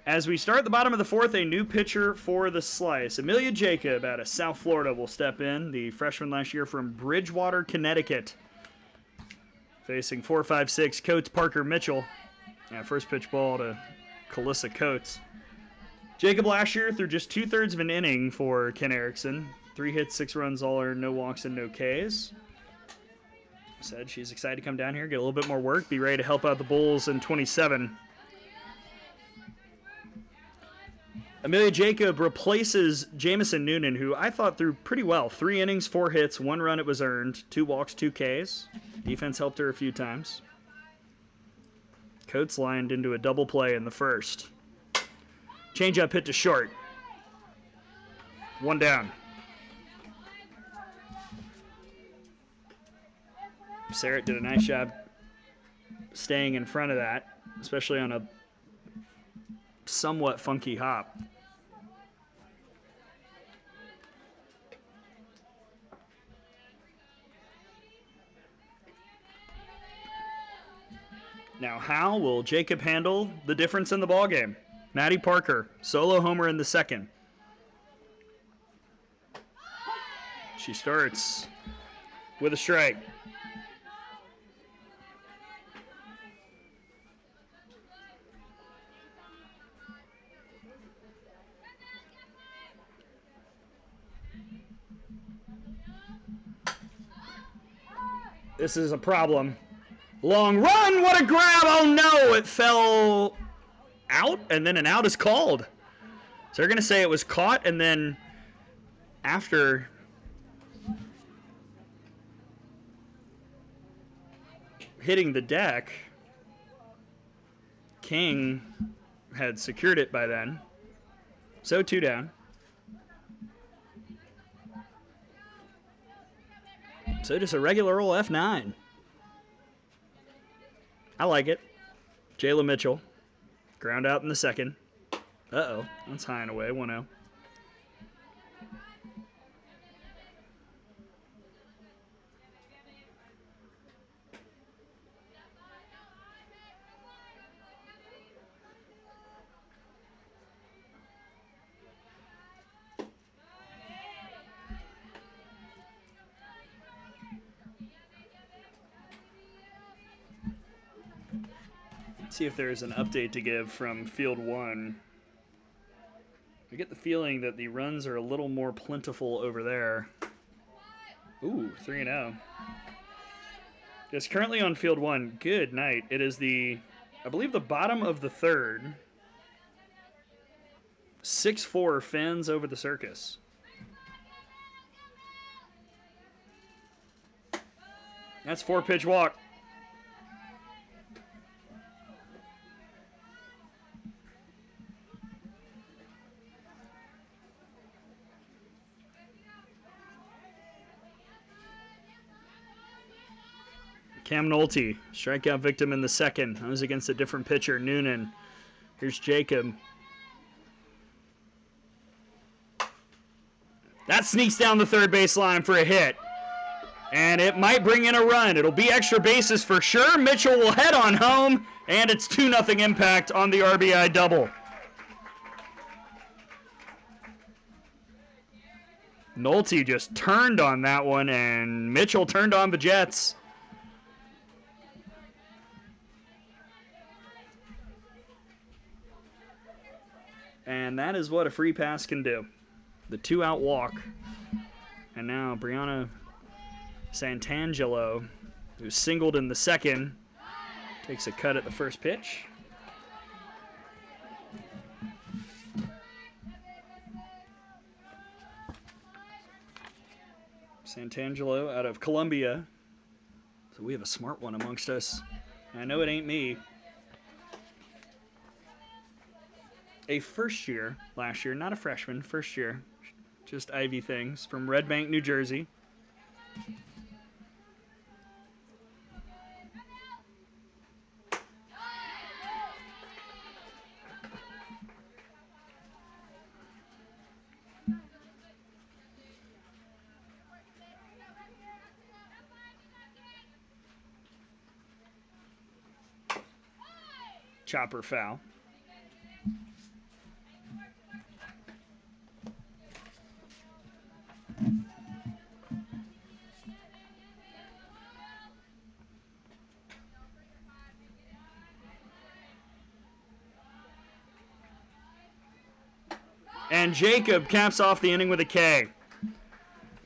As we start the bottom of the fourth, a new pitcher for the Slice. Amelia Jacob out of South Florida will step in, the freshman last year from Bridgewater, Connecticut. Facing 4.56 Coates Parker Mitchell. First pitch ball to Calissa Coates. Jacob last year threw just 2/3 of an inning for Ken Erickson. 3 hits, 6 runs, all earned, no walks, and no Ks. Said she's excited to come down here, get a little bit more work, be ready to help out the Bulls in 27. Amelia Jacob replaces Jamison Noonan, who I thought threw pretty well. 3 innings, 4 hits, 1 run it was earned, 2 walks, 2 Ks. Defense helped her a few times. Coates lined into a double play in the first. Changeup hit to short. 1 down. Sarrett did a nice job staying in front of that, especially on a somewhat funky hop. Now, how will Jacob handle the difference in the ballgame? Maddie Parker, solo homer in the second. She starts with a strike. This is a problem. Long run, what a grab! Oh no, it fell out, and then an out is called. So they're going to say it was caught, and then after hitting the deck, King had secured it by then. So 2 down. So just a regular old F9. I like it. Jayla Mitchell. Ground out in the second. Uh-oh. That's high and away. 1-0. See if there's an update to give from Field 1. I get the feeling that the runs are a little more plentiful over there. Ooh, 3-0. It's currently on Field 1. Good night. It is I believe the bottom of the third. 6-4 Fins over the Circus. That's 4-pitch walk. Cam Nolte, strikeout victim in the second. That was against a different pitcher, Noonan. Here's Jacob. That sneaks down the third base line for a hit. And it might bring in a run. It'll be extra bases for sure. Mitchell will head on home, and it's 2-0 impact on the RBI double. Nolte just turned on that one, and Mitchell turned on the Jets. And that is what a free pass can do. The 2-out walk. And now Brianna Santangelo, who singled in the second, takes a cut at the first pitch. Santangelo out of Columbia. So we have a smart one amongst us. I know it ain't me. A first year last year, not a freshman, first year. Just Ivy things from Red Bank, New Jersey. Chopper foul. And Jacob caps off the inning with a K.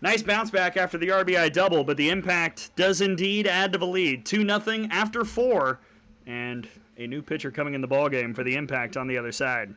Nice bounce back after the RBI double, but the impact does indeed add to the lead. 2-0 after 4, and a new pitcher coming in the ballgame for the impact on the other side.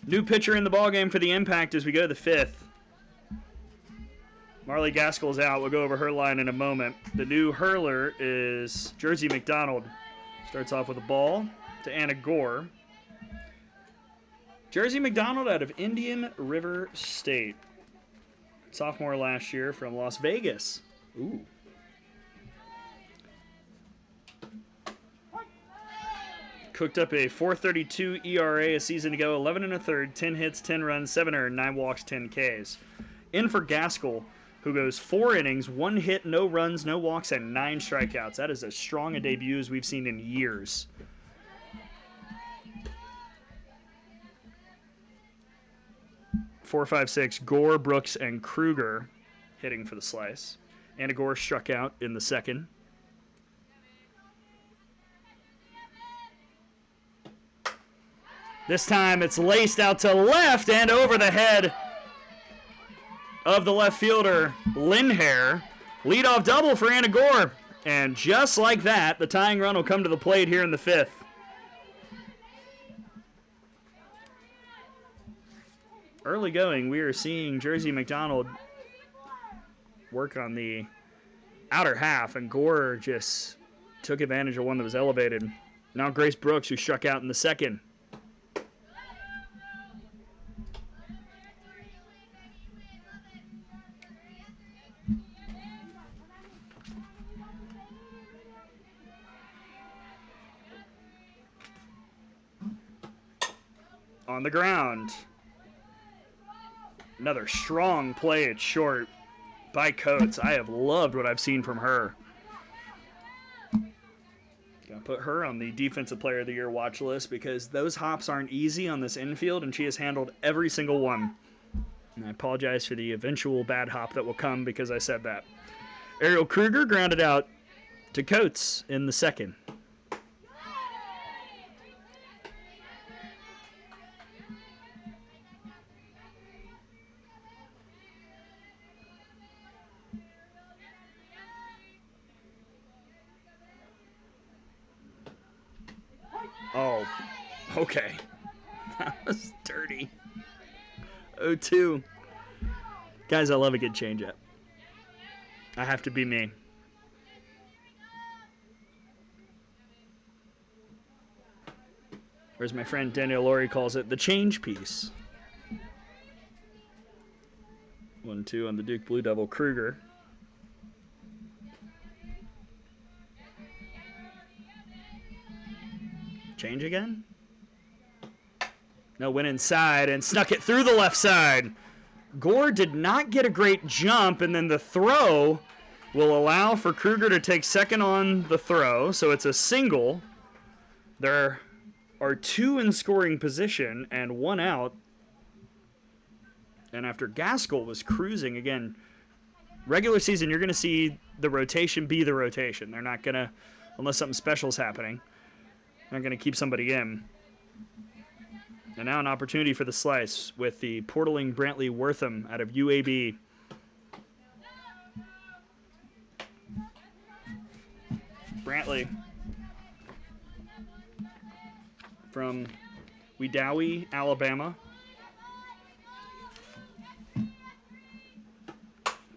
New pitcher in the ballgame for the impact as we go to the 5th. Marley Gaskell's out. We'll go over her line in a moment. The new hurler is Jersey McDonald. Starts off with a ball to Anna Gore. Jersey McDonald out of Indian River State. Sophomore last year from Las Vegas. Ooh. Cooked up a 4.32 ERA a season ago, 11 1/3, 10 hits, 10 runs, 7 earned, 9 walks, 10 Ks. In for Gaskell, who goes 4 innings, 1 hit, no runs, no walks, and 9 strikeouts. That is as strong a debut as we've seen in years. Four, 5, 6, Gore, Brooks, and Kruger hitting for the slice. Anna Gore struck out in the second. This time it's laced out to left and over the head of the left fielder, Lindhair. Leadoff double for Anna Gore. And just like that, the tying run will come to the plate here in the 5th. Early going, we are seeing Jersey McDonald work on the outer half, and Gore just took advantage of one that was elevated. Now Grace Brooks, who struck out in the second. On the ground. Another strong play at short by Coates. I have loved what I've seen from her. Gonna put her on the Defensive Player of the Year watch list because those hops aren't easy on this infield, and she has handled every single one. And I apologize for the eventual bad hop that will come because I said that. Ariel Kruger grounded out to Coates in the second. Oh, okay. That was dirty. 0-2. Guys, I love a good changeup. I have to be me. Or as my friend Daniel Laurie calls it, the change piece. 1-2 on the Duke Blue Devil Kruger. Change again? No, went inside and snuck it through the left side. Gore did not get a great jump, and then the throw will allow for Kruger to take second on the throw, so it's a single. There are 2 in scoring position and 1 out. And after Gaskell was cruising, again, regular season, you're going to see the rotation be the rotation. They're not going to, unless something special is happening, they're not going to keep somebody in. And now an opportunity for the slice with the portaling Brantley Wortham out of UAB. Brantley from Wedowee, Alabama.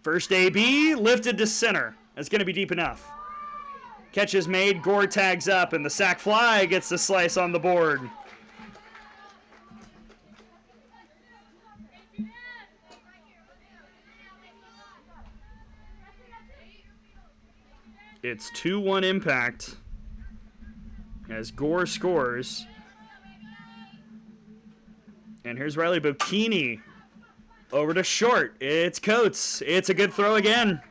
First AB, lifted to center. That's going to be deep enough. Catch is made, Gore tags up, and the sac fly gets the slice on the board. It's 2-1 Impact as Gore scores. And here's Riley Bocchini over to short. It's Coates. It's a good throw again.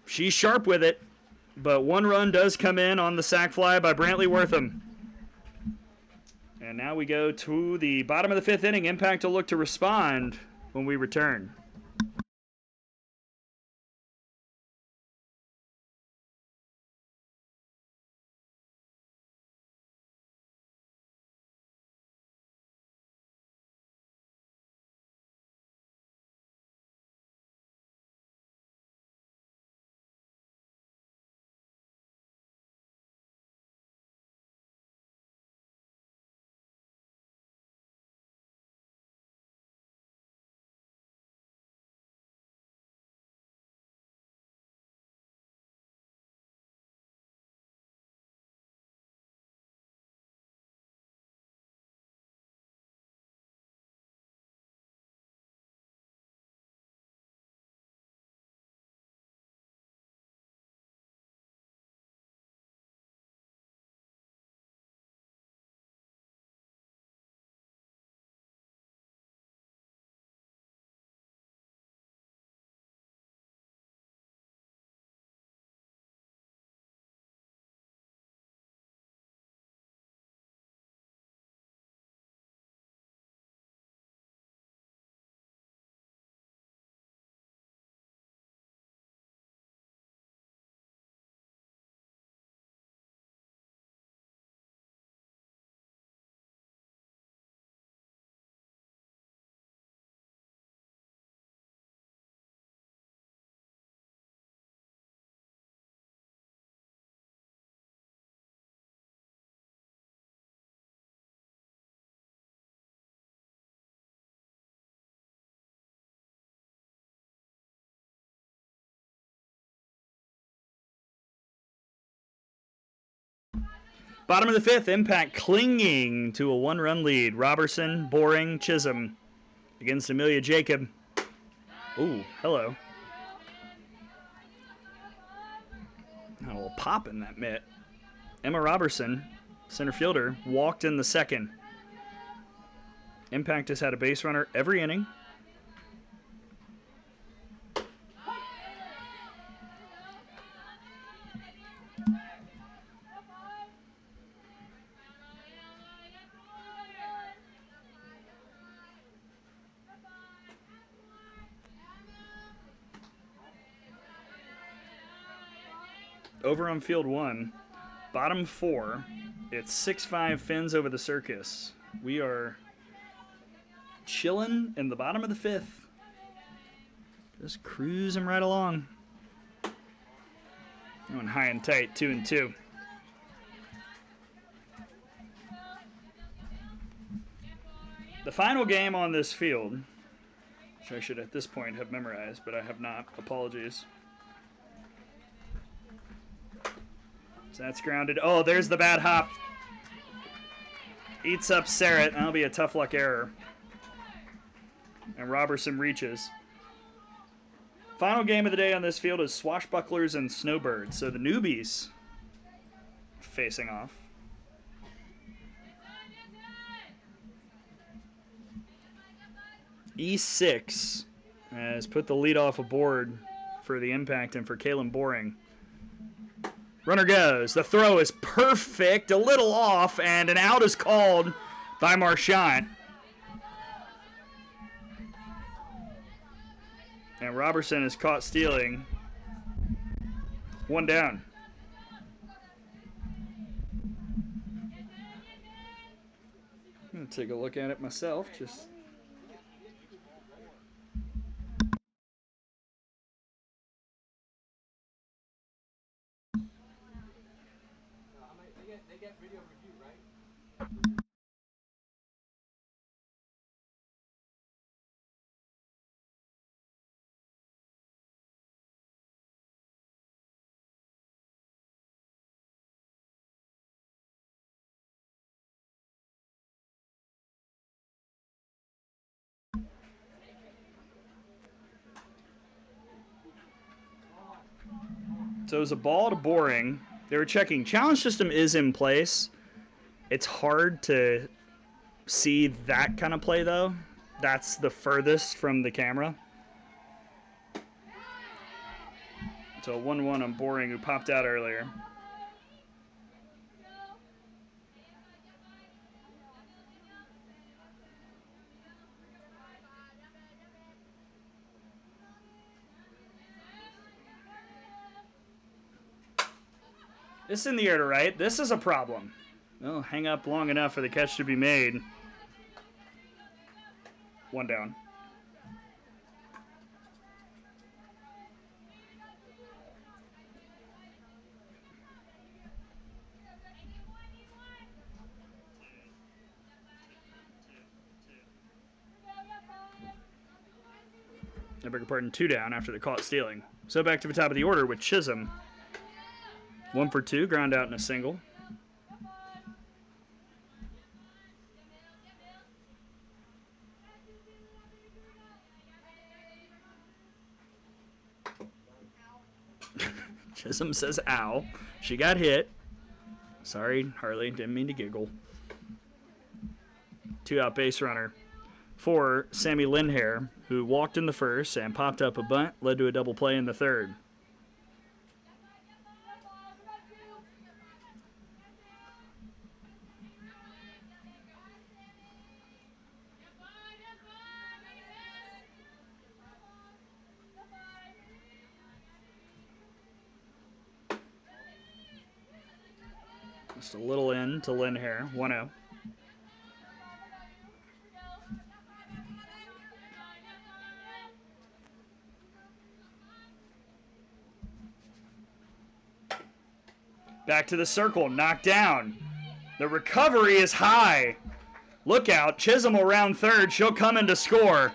She's sharp with it, but 1 run does come in on the sac fly by Brantley Wortham. And now we go to the bottom of the 5th inning. Impact will look to respond when we return. Bottom of the 5th, Impact clinging to a 1-run lead. Robertson, Boring, Chisholm against Amelia Jacob. Ooh, hello. A little pop in that mitt. Emma Robertson, center fielder, walked in the 2nd. Impact has had a base runner every inning. Over on field 1, bottom 4, it's 6-5 Fins over the Circus. We are chilling in the bottom of the 5th. Just cruising right along. Going high and tight, 2-2. The final game on this field, which I should at this point have memorized, but I have not. Apologies. So that's grounded. Oh, there's the bad hop. Eats up Serrett. That'll be a tough luck error. And Robertson reaches. Final game of the day on this field is Swashbucklers and Snowbirds. So the newbies facing off. E6 has put the lead off aboard for the impact and for Kalen Boring. Runner goes. The throw is perfect, a little off, and an out is called by Marchant. And Robertson is caught stealing. One down. I'm going to take a look at it myself. Just. They get video review, right? So it was a ball to Boring. They were checking. Challenge system is in place. It's hard to see that kind of play, though. That's the furthest from the camera. So 1-1 on Boring, who popped out earlier. This in the air to right. This is a problem. They'll hang up long enough for the catch to be made. One down. I beg your pardon, 2 down after the caught stealing. So back to the top of the order with Chisholm. 1 for 2, ground out in a single. Chisholm says ow. She got hit. Sorry, Harley, didn't mean to giggle. 2 out base runner for Sammy Lindhair, who walked in the first and popped up a bunt, led to a double play in the third. Just a little in to Lindhair, 1-0. Back to the circle, knocked down. The recovery is high. Look out, Chisholm will round third. She'll come in to score.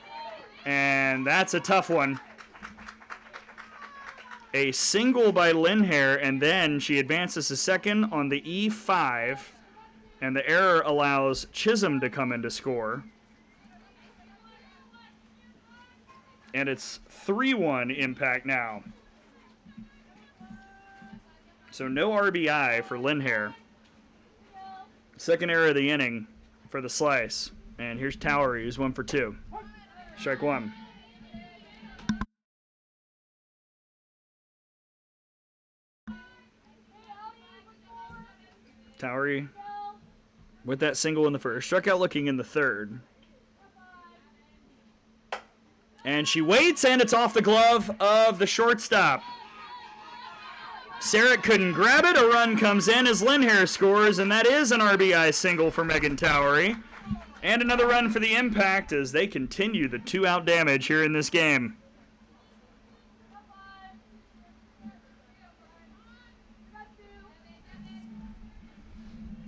And that's a tough one. A single by Lindhair, and then she advances to second on the E5. And the error allows Chisholm to come in to score. And it's 3-1 impact now. So no RBI for Lindhair. Second error of the inning for the slice. And here's Towery, who's 1 for 2. Strike one. Towery with that single in the first. Struck out looking in the third. And she waits, and it's off the glove of the shortstop. Serrett couldn't grab it. A run comes in as Lindhair scores, and that is an RBI single for Megan Towery. And another run for the Impact as they continue the 2-out damage here in this game.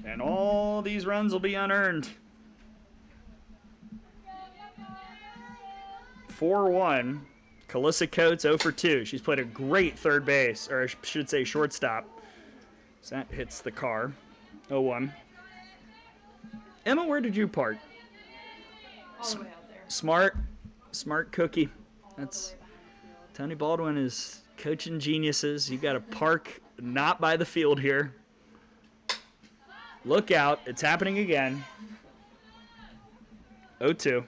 And all these runs will be unearned. 4-1. Calissa Coates 0 for 2. She's played a great third base, or I should say shortstop. So that hits the car. 0-1. Emma, where did you park? All the way out there. Smart cookie. All That's the way behind the field. Tony Baldwin is coaching geniuses. You got to park not by the field here. Look out. It's happening again. 0-2.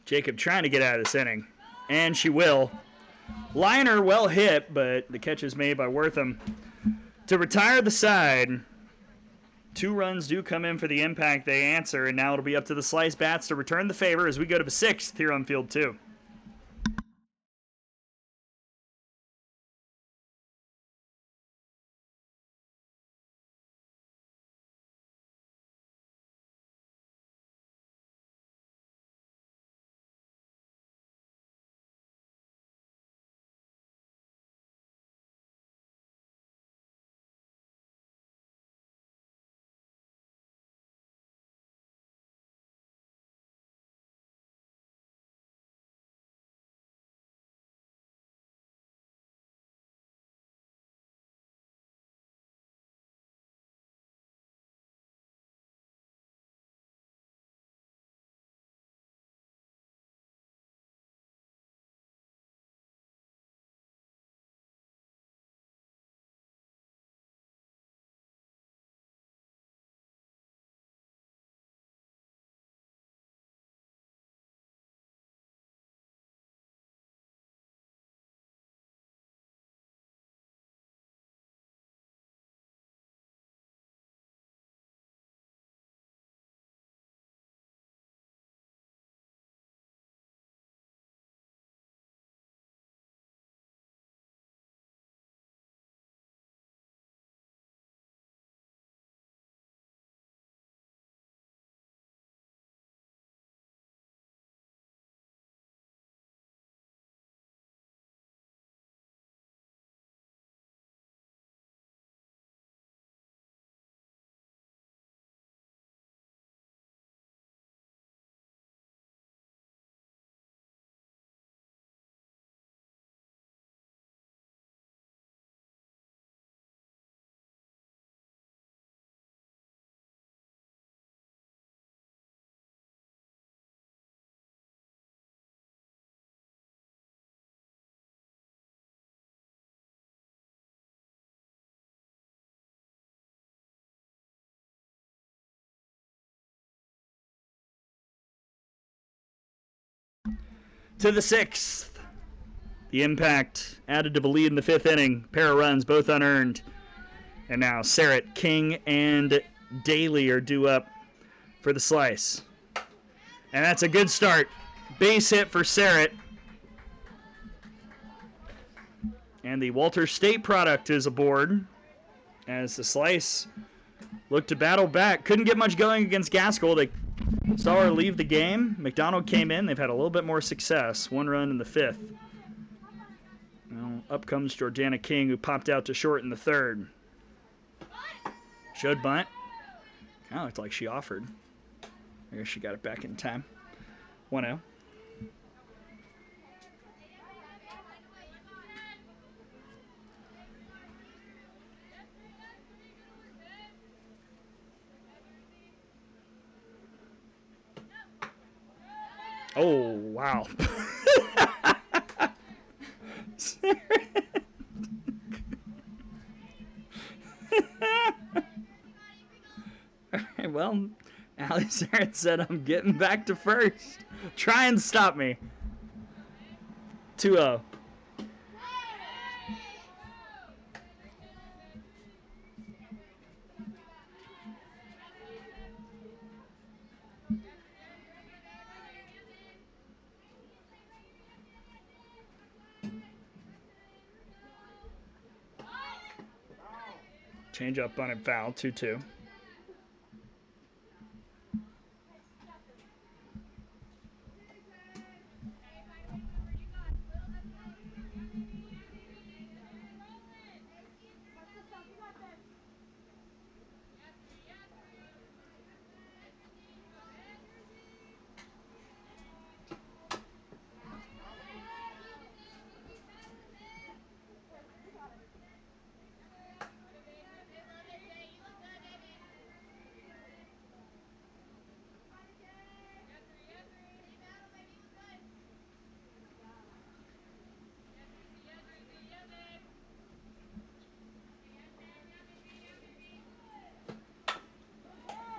Jacob trying to get out of this inning. And she will. Liner well hit, but the catch is made by Wortham to retire the side. 2 runs do come in for the impact. They answer, and now it'll be up to the Slice Bats to return the favor as we go to the 6th here on Field 2. To the 6th. The impact added to the lead in the 5th inning. Pair of runs, both unearned. And now Sarrett, King, and Daly are due up for the Slice. And that's a good start. Base hit for Sarrett. And the Walter State product is aboard as the Slice looked to battle back. Couldn't get much going against Gaskell. They saw her leave the game. McDonald came in. They've had a little bit more success. 1 run in the 5th. Well, up comes Jordana King, who popped out to short in the 3rd. Showed bunt. Kind of looked like she offered. I guess she got it back in time. 1-0. Oh, wow. All right, well, Allie Sarrett said, I'm getting back to first. Try and stop me. 2-0. Change up on it, foul, 2-2.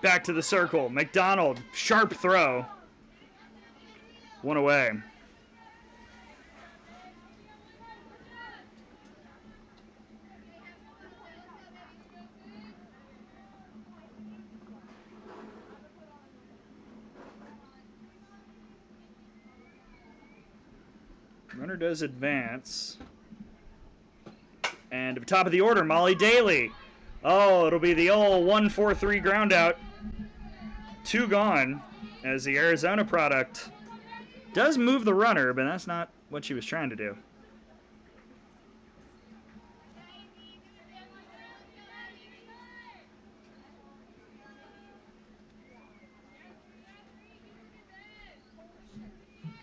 back to the circle. McDonald, sharp throw. One away. Runner does advance. And at the top of the order, Molly Daly. Oh, it'll be the old 1-4-3 ground out. 2 gone as the Arizona product does move the runner, but that's not what she was trying to do.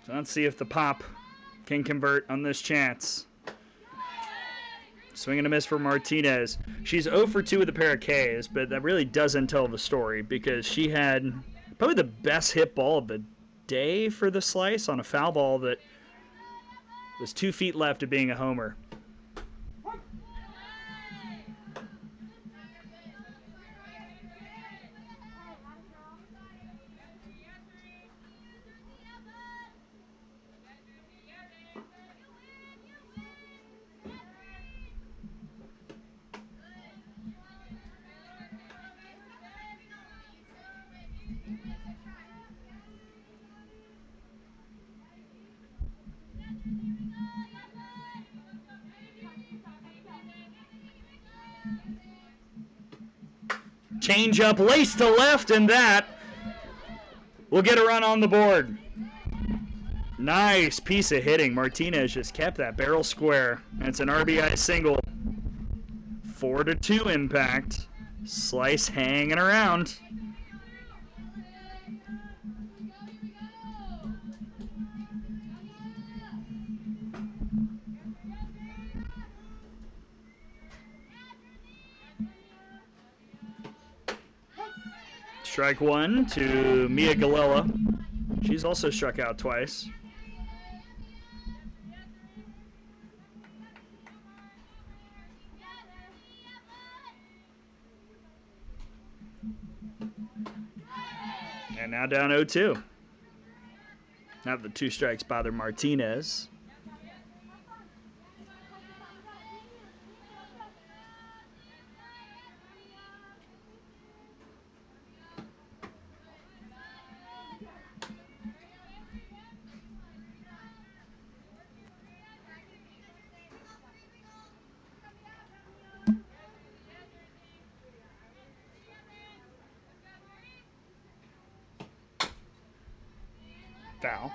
So let's see if the Pop can convert on this chance. Swing and a miss for Martinez. She's 0 for 2 with a pair of Ks, but that really doesn't tell the story because she had probably the best hit ball of the day for the slice on a foul ball that was 2 feet left of being a homer. Change up, lace to left, and that will get a run on the board. Nice piece of hitting. Martinez just kept that barrel square. It's an RBI single. 4-2 impact. Slice hanging around. Strike 1 to Mia Galella. She's also struck out twice. And now down 0-2. Not the 2 strikes bother Martinez. Foul.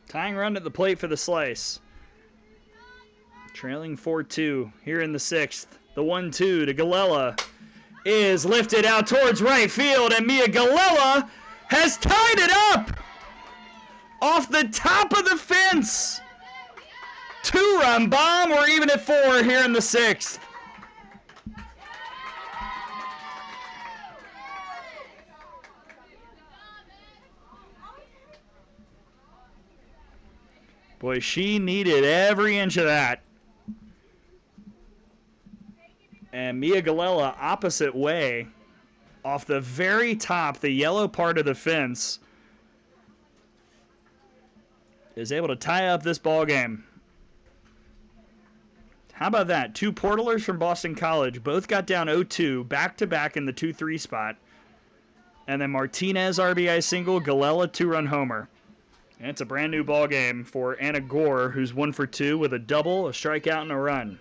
Tying run at the plate for the slice. Trailing 4-2 here in the 6th. The 1-2 to Galella is lifted out towards right field, and Mia Galella has tied it up off the top of the fence. 2-run bomb. We're even at 4 here in the 6th. Boy, she needed every inch of that. And Mia Galella, opposite way, off the very top, the yellow part of the fence, is able to tie up this ball game. How about that? 2 portalers from Boston College both got down 0-2, back-to-back in the 2-3 spot. And then Martinez RBI single, Galella 2-run homer. And it's a brand new ball game for Anna Gore, who's 1 for 2 with a double, a strikeout, and a run.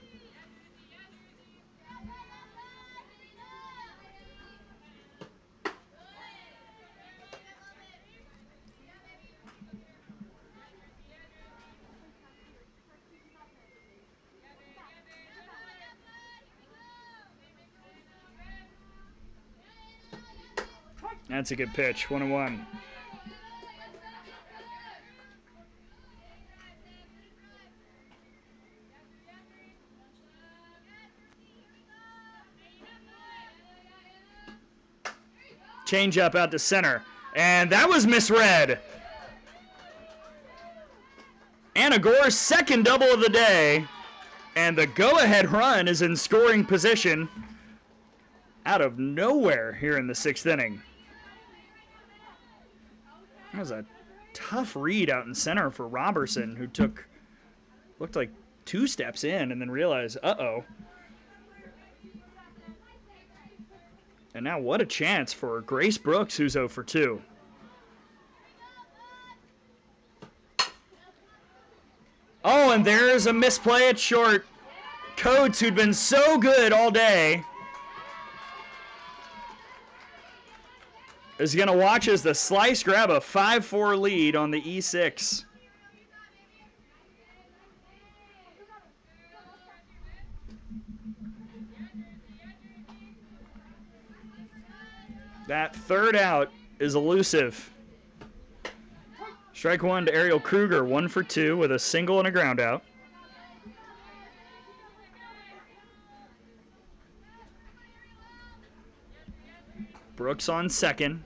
That's a good pitch, 1-1. Change up out to center, and that was misread. Anna Gore's second double of the day. And the go-ahead run is in scoring position out of nowhere here in the 6th inning. That was a tough read out in center for Robertson, who looked like 2 steps in and then realized, uh-oh. And now what a chance for Grace Brooks, who's 0 for 2. Oh, and there's a misplay at short. Coates, who'd been so good all day, is going to watch as the Slice grab a 5-4 lead on the E6. That third out is elusive. Strike 1 to Ariel Kruger, 1 for 2 with a single and a ground out. Brooks on second.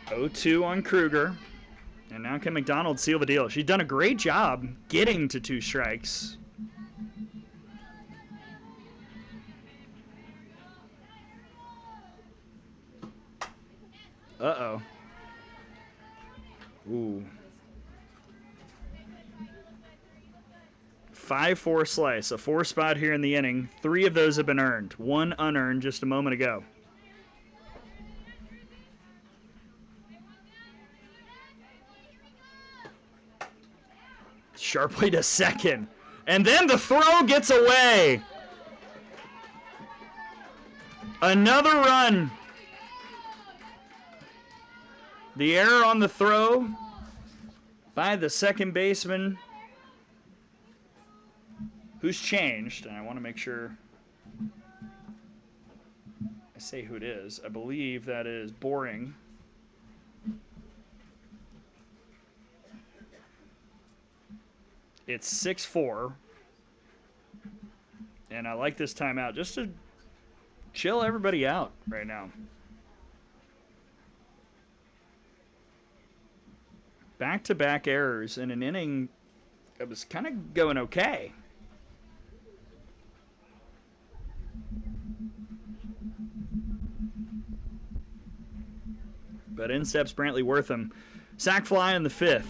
0-2 on Kruger. And now can McDonald seal the deal? She's done a great job getting to 2 strikes. Uh-oh. Ooh. 5-4 Slice, a 4 spot here in the inning. 3 of those have been earned. 1 unearned just a moment ago. Sharply to second. And then the throw gets away. Another run. The error on the throw by the second baseman, who's changed, and I want to make sure I say who it is. I believe that is Boring. It's 6-4, and I like this timeout just to chill everybody out right now. Back-to-back errors in an inning that was kind of going okay. But in steps Brantley Wortham. Sac fly in the 5th.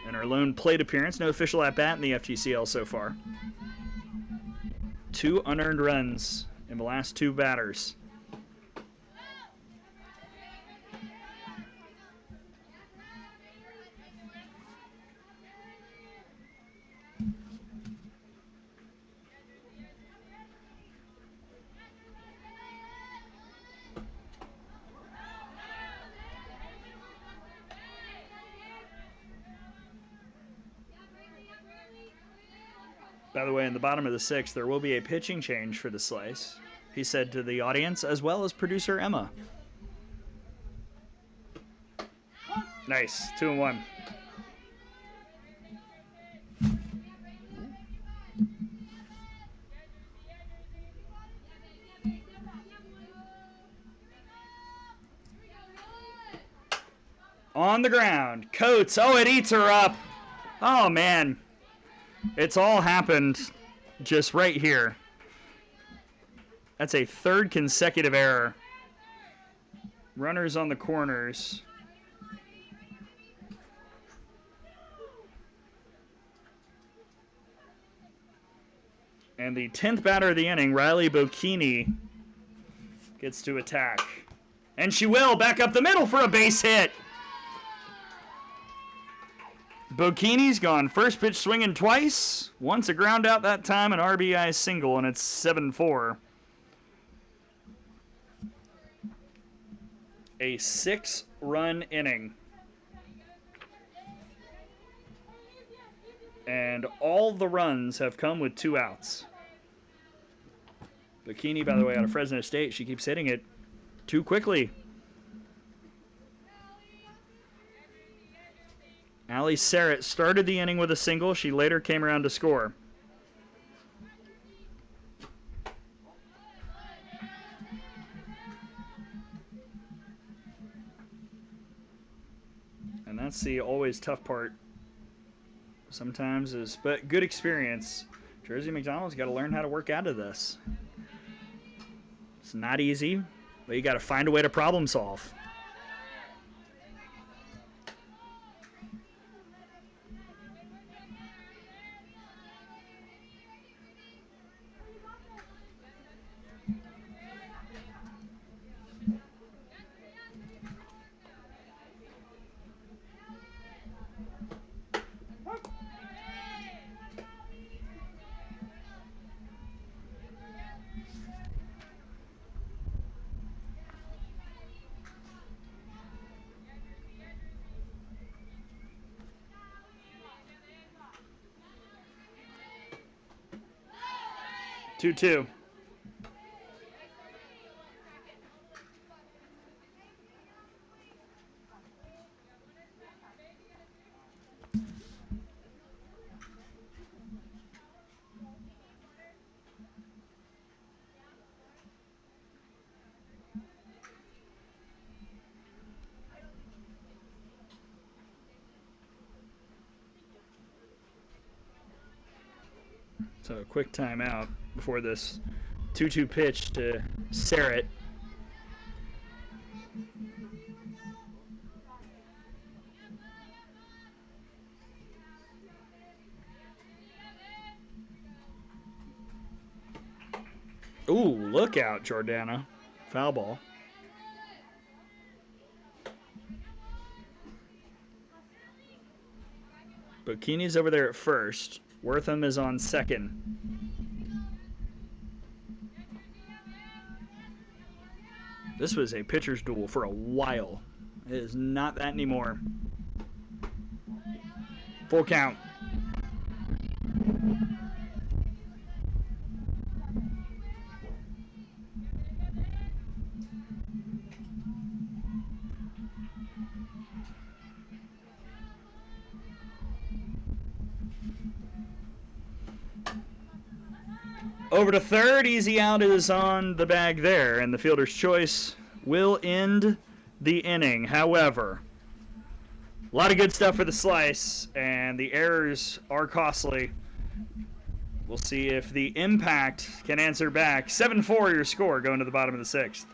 And our lone plate appearance. No official at-bat in the FGCL so far. 2 unearned runs in the last 2 batters. By the way, in the bottom of the 6th, there will be a pitching change for the Slice, he said to the audience, as well as producer Emma. Nice, 2-1. On the ground, Coates, oh, it eats her up. Oh, man. It's all happened just right here. That's a 3rd consecutive error. Runners on the corners. And the 10th batter of the inning, Riley Bocchini, gets to attack. And she will back up the middle for a base hit. Bocchini's gone first pitch swinging twice. Once a ground out that time, an RBI single, and it's 7-4. A 6-run inning. And all the runs have come with 2 outs. Bocchini, by the way, out of Fresno State, she keeps hitting it too quickly. Allie Serrett started the inning with a single. She later came around to score. And That's the always tough part. Sometimes but good experience. Jersey McDonald's got to learn how to work out of this. It's not easy, but you got to find a way to problem solve. Two. So a quick timeout before this 2-2 pitch to Serrett. Ooh, look out, Jordana. Foul ball. Bocchini's over there at first. Wortham is on second. This was a pitcher's duel for a while. It is not that anymore. Full count. Over to third, easy out is on the bag there, and the fielder's choice will end the inning. However, a lot of good stuff for the slice, and the errors are costly. We'll see if the impact can answer back. 7-4 your score going to the bottom of the sixth.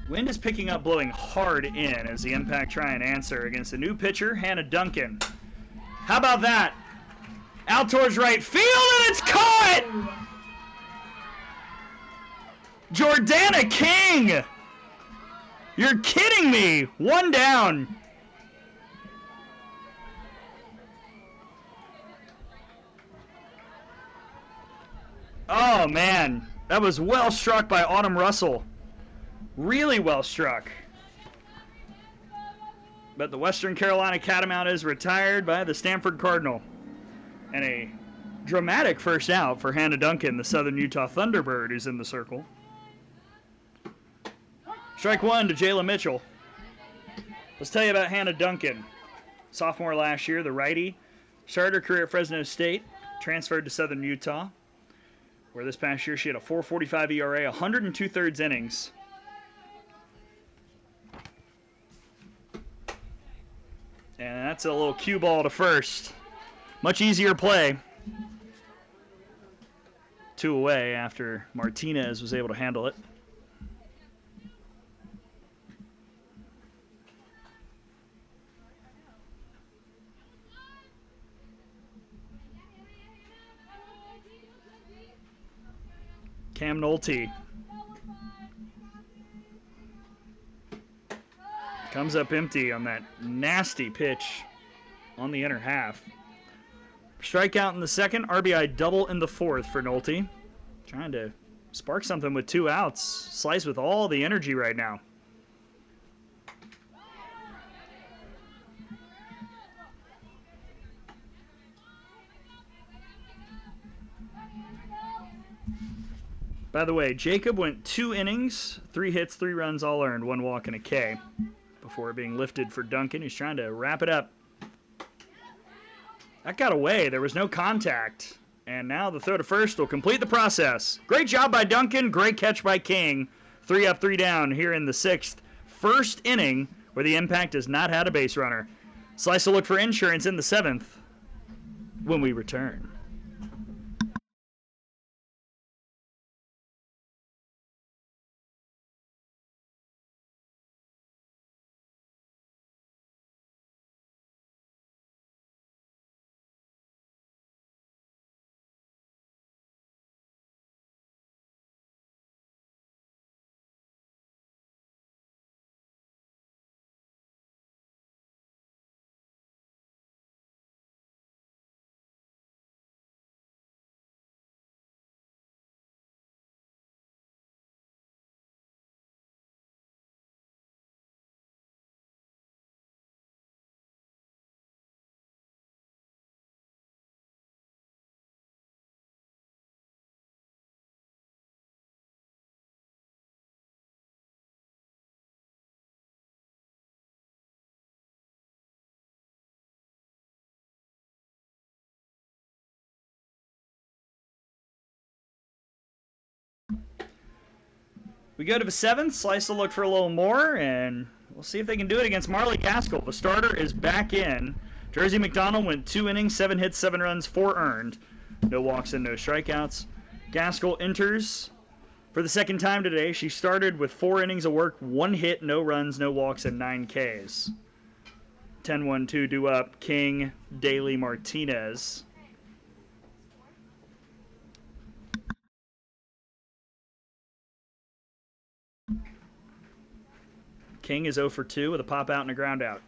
Wind is picking up, blowing hard in as the Impact try and answer against a new pitcher, Hannah Duncan. How about that? Out towards right field, and it's caught! Jordana King You're kidding me! One down. Oh, man. That was well struck by Autumn Russell. Really well struck. But the Western Carolina Catamount is retired by the Stanford Cardinal. And a dramatic first out for Hannah Duncan, the Southern Utah Thunderbird, who's in the circle. Strike one to Jayla Mitchell. Let's tell you about Hannah Duncan. Sophomore last year, the righty. Started her career at Fresno State, transferred to Southern Utah, where this past year she had a 4.45 ERA, 102 thirds innings. And that's a little cue ball to first. Much easier play. 2 away after Martinez was able to handle it. Cam Nolte comes up empty on that nasty pitch on the inner half. Strikeout in the second, RBI double in the fourth for Nolte. Trying to spark something with 2 outs. Slice with all the energy right now. By the way, Jacob went 2 innings, 3 hits, 3 runs, all earned, 1 walk and a K before being lifted for Duncan, who's trying to wrap it up. That got away. There was no contact. And now the throw to first will complete the process. Great job by Duncan. Great catch by King. 3 up, 3 down here in the 6th. First inning where the Impact has not had a base runner. Slice will look for insurance in the 7th when we return. We go to the 7th. Slice will look for a little more, and we'll see if they can do it against Marley Gaskell. The starter is back in. Jersey McDonald went 2 innings, 7 hits, 7 runs, 4 earned. No walks and no strikeouts. Gaskell enters for the second time today. She started with 4 innings of work, 1 hit, no runs, no walks, and 9 Ks. 10-1-2 due up. King, Daly, Martinez. King is 0 for 2 with a pop out and a ground out.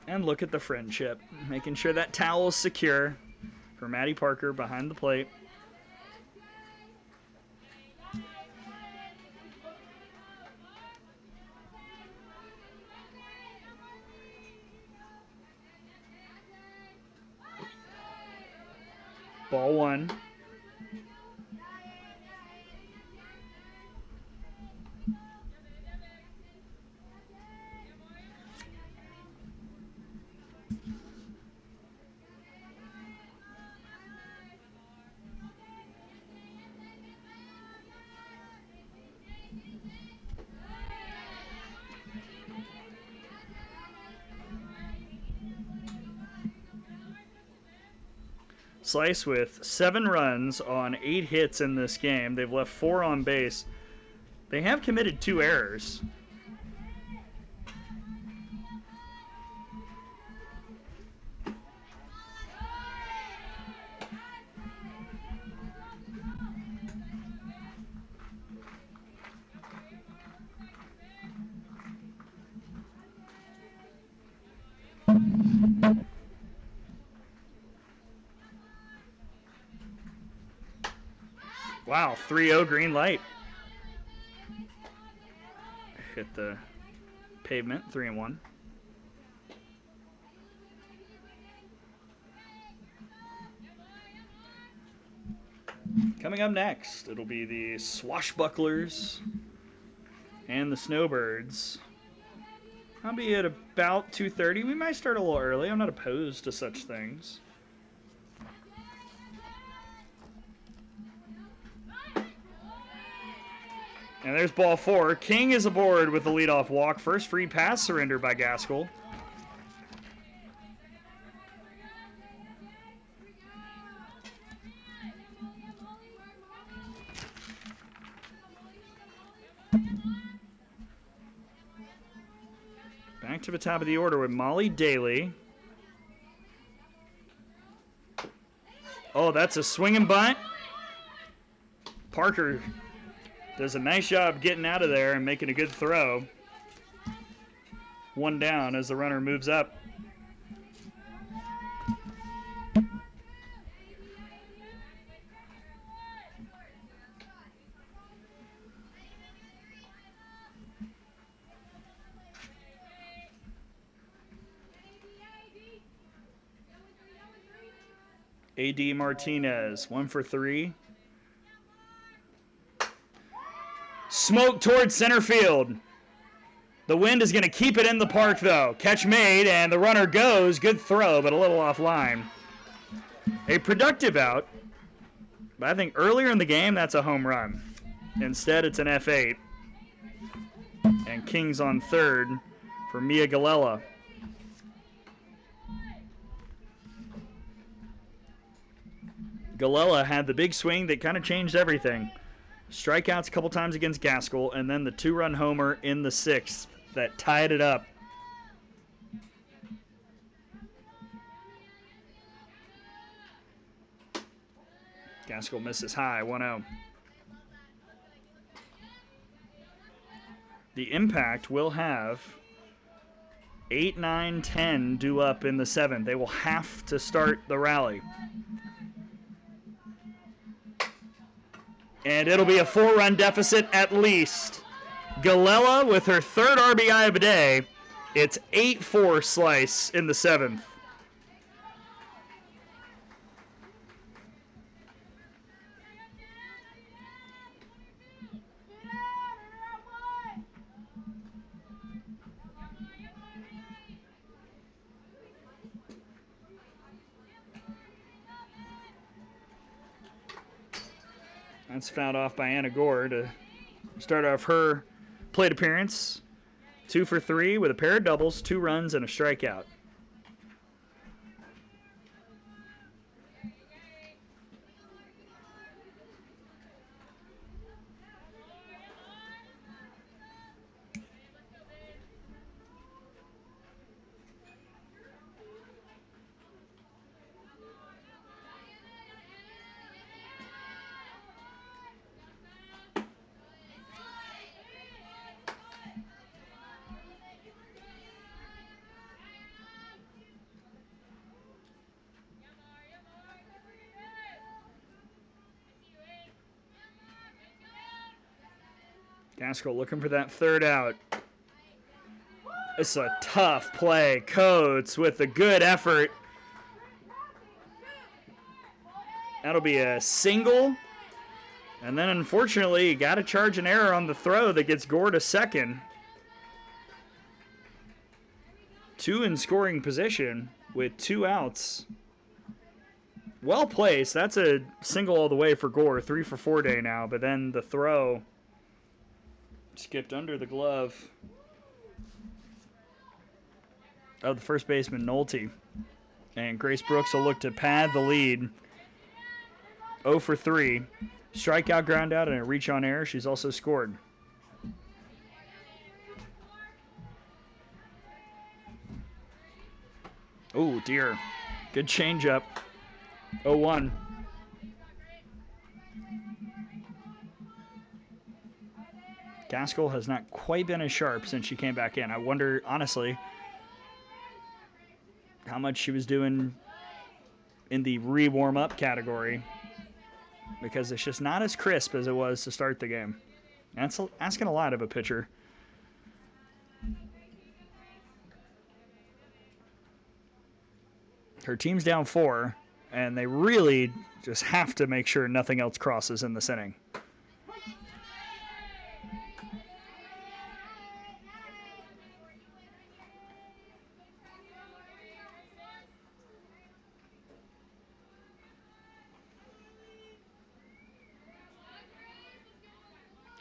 And look at the friendship, making sure that towel is secure for Maddie Parker behind the plate. Ball 1. Slice with 7 runs on 8 hits in this game. They've left 4 on base. They have committed 2 errors. Wow, 3-0 green light. Hit the pavement, 3-1. Coming up next, it'll be the Swashbucklers and the Snowbirds. I'll be at about 2:30. We might start a little early. I'm not opposed to such things. And there's ball 4. King is aboard with the leadoff walk. First free pass surrender by Gaskell. Back to the top of the order with Molly Daly. Oh, that's a swinging bunt. Parker does a nice job getting out of there and making a good throw. One down as the runner moves up. A.D. Martinez, 1 for 3. Smoke towards center field. The wind is going to keep it in the park, though. Catch made, and the runner goes. Good throw, but a little offline. A productive out. But I think earlier in the game, that's a home run. Instead, it's an F8. And King's on third for Mia Galella. Galella had the big swing that kind of changed everything. Strikeouts a couple times against Gaskell, and then the 2-run homer in the 6th that tied it up. Gaskell misses high, 1-0. The Impact will have 8, 9, 10 due up in the 7th. They will have to start the rally. And it'll be a 4-run deficit at least. Galella with her 3rd RBI of the day. It's 8-4 slice in the 7th. That's fouled off by Anna Gore to start off her plate appearance. 2 for 3 with a pair of doubles, 2 runs, and a strikeout. Gaskell looking for that 3rd out. It's a tough play. Coates with a good effort. That'll be a single. And then unfortunately, you got to charge an error on the throw that gets Gore to second. 2 in scoring position with 2 outs. Well placed. That's a single all the way for Gore. 3 for 4 day now. But then the throw skipped under the glove of the first baseman, Nolte. And Grace Brooks will look to pad the lead. 0 for 3. Strikeout, ground out, and a reach on error. She's also scored. Oh, dear. Good changeup. 0-1. Gaskell has not quite been as sharp since she came back in. I wonder, honestly, how much she was doing in the re-warm-up category. because it's just not as crisp as it was to start the game. That's asking a lot of a pitcher. Her team's down 4, and they really just have to make sure nothing else crosses in this inning.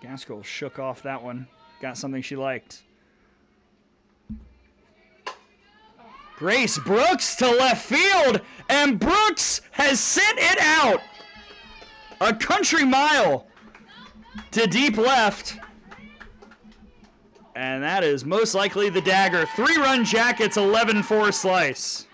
Gaskell shook off that one. Got something she liked. Grace Brooks to left field, and Brooks has sent it out. A country mile to deep left. And that is most likely the dagger. 3-run Jackets, 11-4 slice.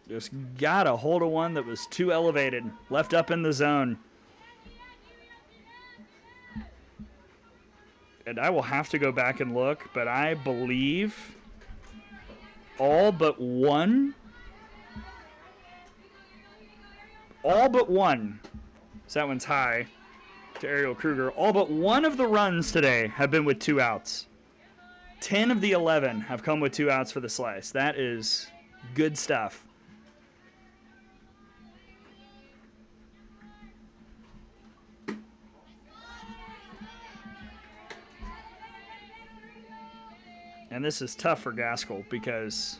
Just got a hold of one that was too elevated. Left up in the zone. And I will have to go back and look, but I believe all but one, so that one's high to Ariel Kruger. All but one of the runs today have been with 2 outs. 10 of the 11 have come with 2 outs for the slice. That is good stuff. And this is tough for Gaskell because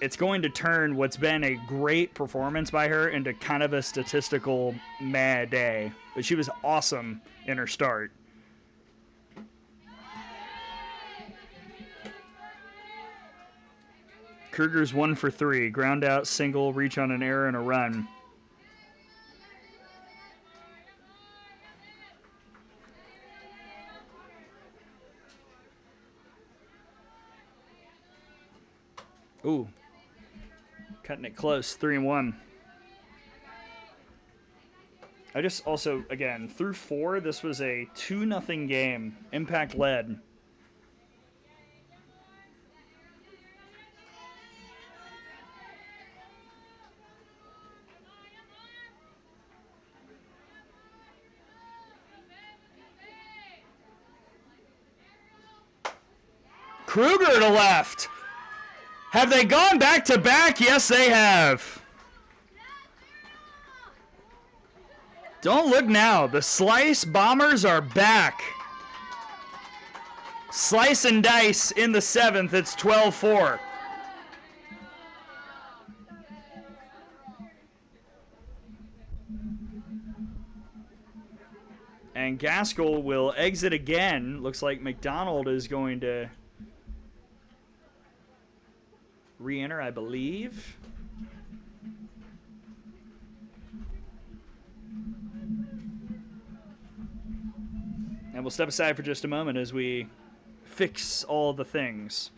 it's going to turn what's been a great performance by her into kind of a statistical meh day. But she was awesome in her start. Kruger's 1 for 3. Ground out, single, reach on an error, and a run. Ooh, cutting it close, 3-1. I just also, again, through 4, this was a 2-0 game. Impact led. Kruger to left. Have they gone back to back? Yes, they have. Don't look now. The Slice Bombers are back. Slice and dice in the 7th. It's 12-4. And Gaskell will exit again. Looks like McDonald is going to re-enter, I believe. And we'll step aside for just a moment as we fix all the things.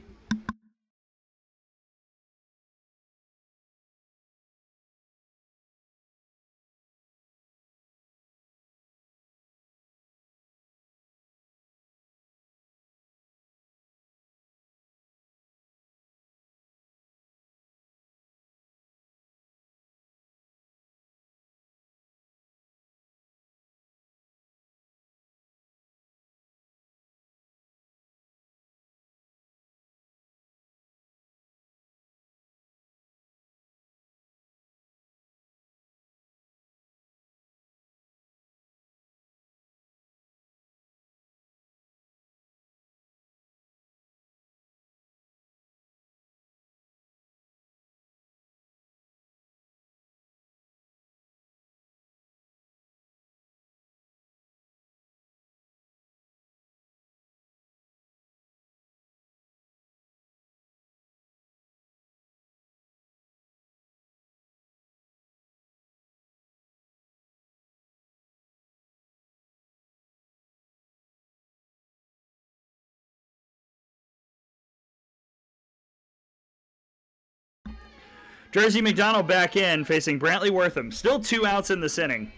Jersey McDonald back in, facing Brantley Wortham. Still 2 outs in this inning.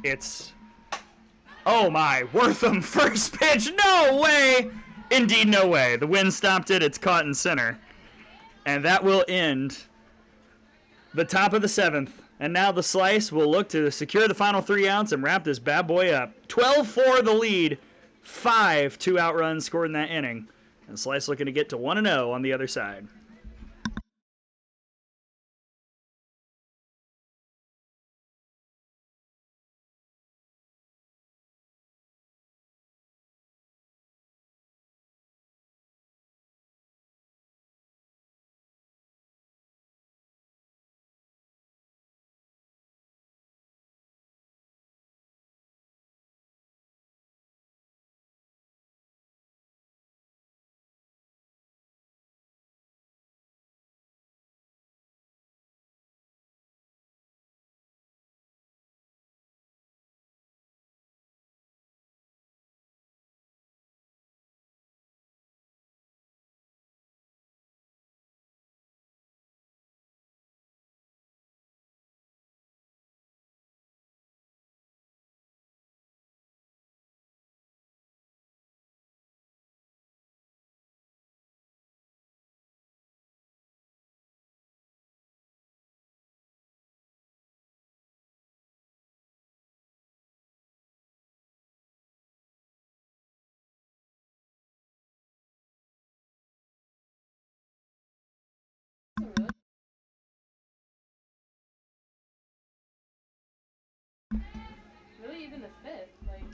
It's, oh my, Wortham first pitch. No way. Indeed, no way. The wind stopped it. It's caught in center. And that will end the top of the 7th. And now the Slice will look to secure the final 3 outs and wrap this bad boy up. 12-4 the lead. 5 2-out runs scored in that inning. And Slice looking to get to 1-0 on the other side. Really, even the 5th, like.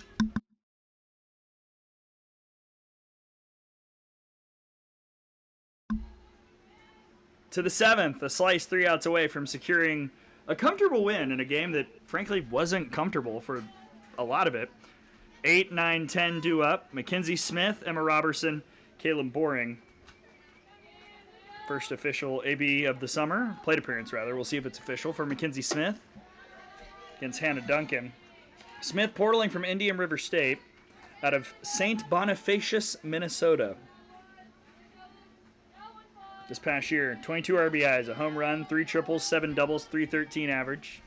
To the 7th, the Slice 3 outs away from securing a comfortable win in a game that frankly wasn't comfortable for a lot of it. 8, 9, 10 due up. Mackenzie Smith, Emma Robertson, Caleb Boring. First official AB of the summer, plate appearance rather. We'll see if it's official for Mackenzie Smith against Hannah Duncan. Smith portaling from Indian River State out of St. Bonifacius, Minnesota. This past year, 22 RBIs, a home run, 3 triples, 7 doubles, 313 average.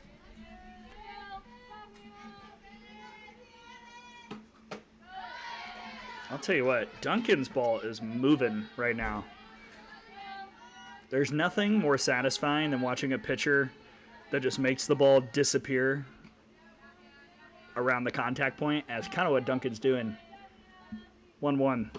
I'll tell you what, Duncan's ball is moving right now. There's nothing more satisfying than watching a pitcher that just makes the ball disappear around the contact point. That's kind of what Duncan's doing. 1-1.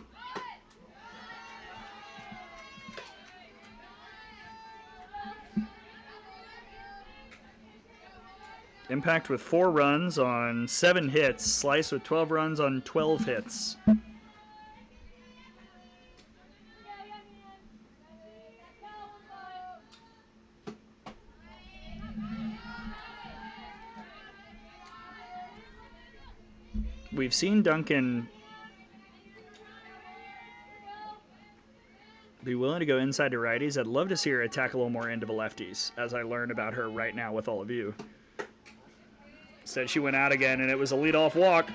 Impact with 4 runs on 7 hits. Slice with 12 runs on 12 hits. We've seen Duncan be willing to go inside to righties. I'd love to see her attack a little more into the lefties as I learn about her right now with all of you. Said she went out again, and it was a leadoff walk.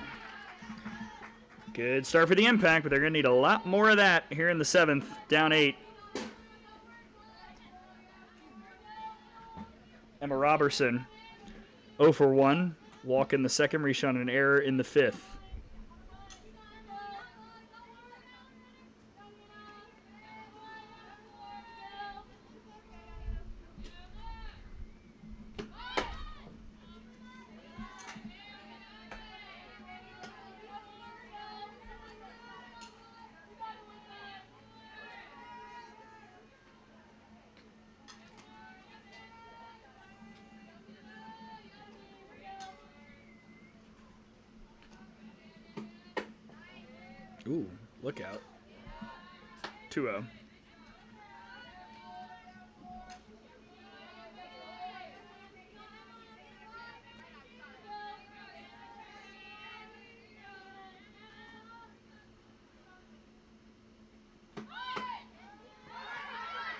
Good start for the Impact, but they're going to need a lot more of that here in the 7th, down 8. Emma Robertson, 0 for 1. Walk in the 2nd, reach on an error in the 5th. Ooh, look out. 2-0.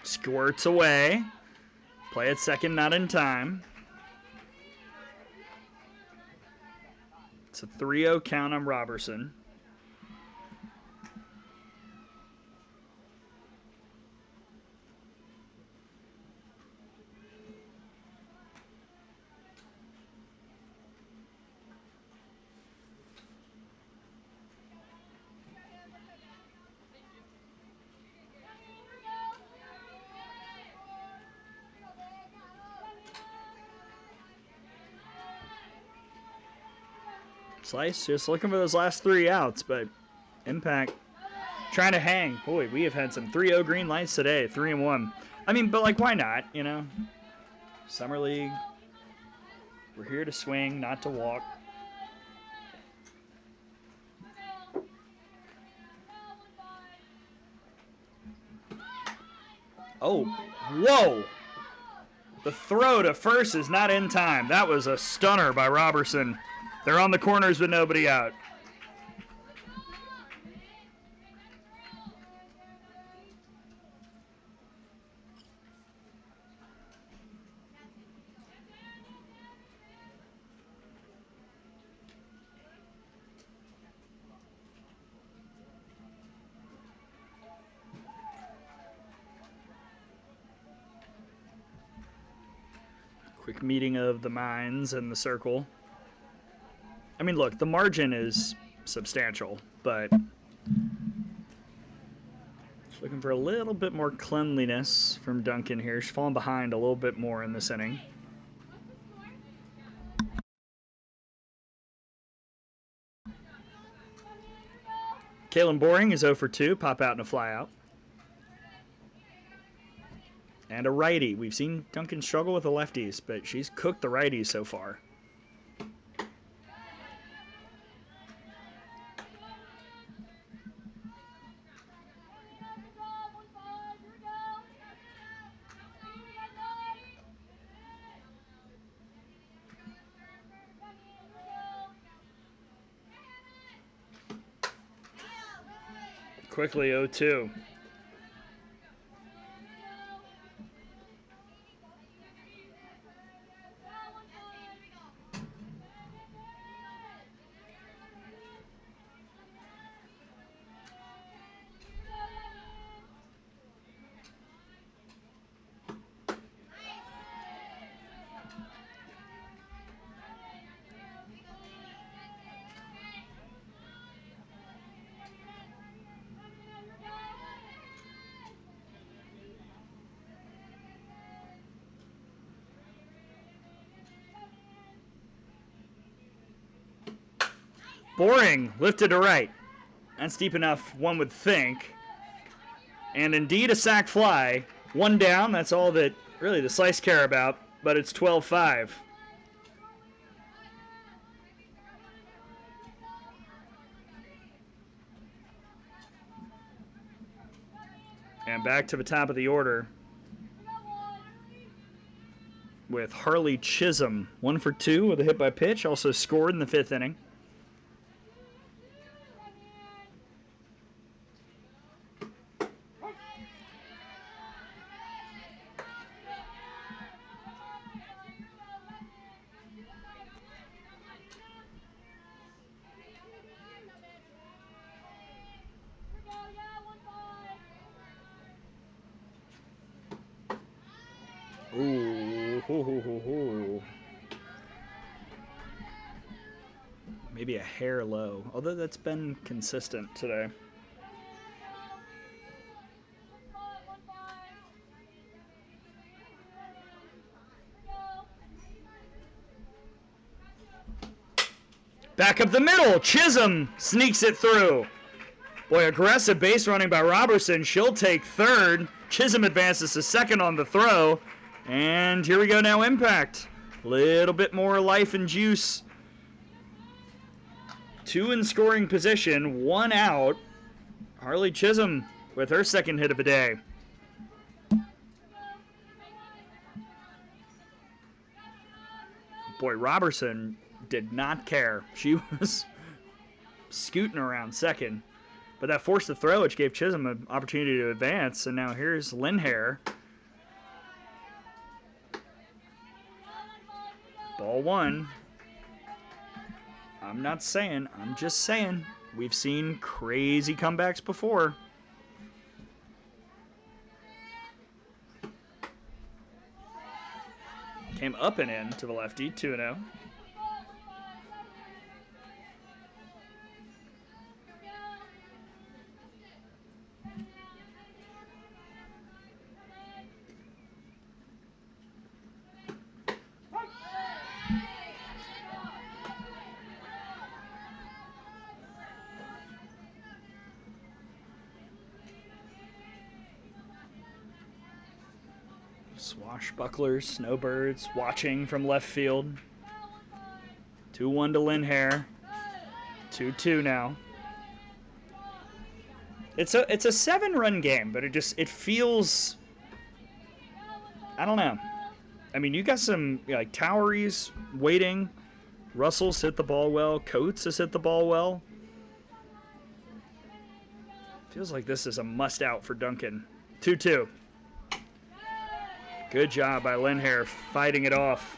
Squirts away. Play at second, not in time. It's a 3-0 count on Robertson. Slice just looking for those last 3 outs, but Impact trying to hang. Boy, we have had some 3-0 green lights today, 3-1. I mean, but like, why not, you know? Summer League. We're here to swing, not to walk. Oh, whoa! The throw to first is not in time. That was a stunner by Robertson. They're on the corners with nobody out. Quick meeting of the minds in the circle. I mean, look, the margin is substantial, but looking for a little bit more cleanliness from Duncan here. She's falling behind a little bit more in this inning. Kalen Boring is 0 for 2, pop out and a fly out. And a righty. We've seen Duncan struggle with the lefties, but she's cooked the righties so far. Quickly 0-2. Boring lifted to right. That's deep enough, one would think. And indeed a sac fly. 1 down, that's all that really the Slice care about, but it's 12-5. And back to the top of the order with Harley Chisholm. 1 for 2 with a hit by pitch, also scored in the 5th inning. Ooh, hoo, hoo, hoo, hoo. Maybe a hair low, although that's been consistent today. Back up the middle, Chisholm sneaks it through. Boy, aggressive base running by Robertson. She'll take third. Chisholm advances to second on the throw. And here we go now, Impact. Little bit more life and juice. 2 in scoring position, 1 out. Harley Chisholm with her second hit of the day. Boy, Robertson did not care. She was scooting around second. But that forced the throw, which gave Chisholm an opportunity to advance. And now here's Lindhair. Ball 1. I'm not saying, I'm just saying. We've seen crazy comebacks before. Came up and in to the lefty, 2-0. Swashbucklers, Snowbirds watching from left field. 2-1 to Lynn Hare. 2-2 now. It's a 7-run game, but it feels, I don't know. I mean, you got some like Toweries waiting. Russell's hit the ball well. Coates has hit the ball well. Feels like this is a must-out for Duncan. 2-2. Good job by Lynn Hare fighting it off.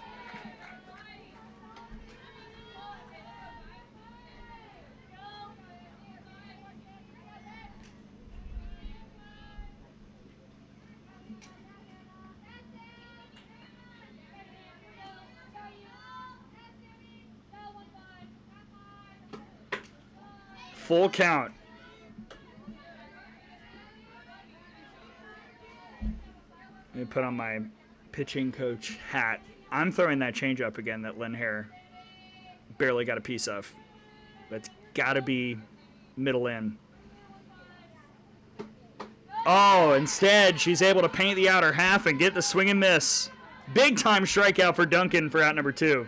Full count. Let me put on my pitching coach hat. I'm throwing that changeup again that Lynn Hare barely got a piece of. That's got to be middle in. Oh, instead, she's able to paint the outer half and get the swing and miss. Big time strikeout for Duncan for out number 2.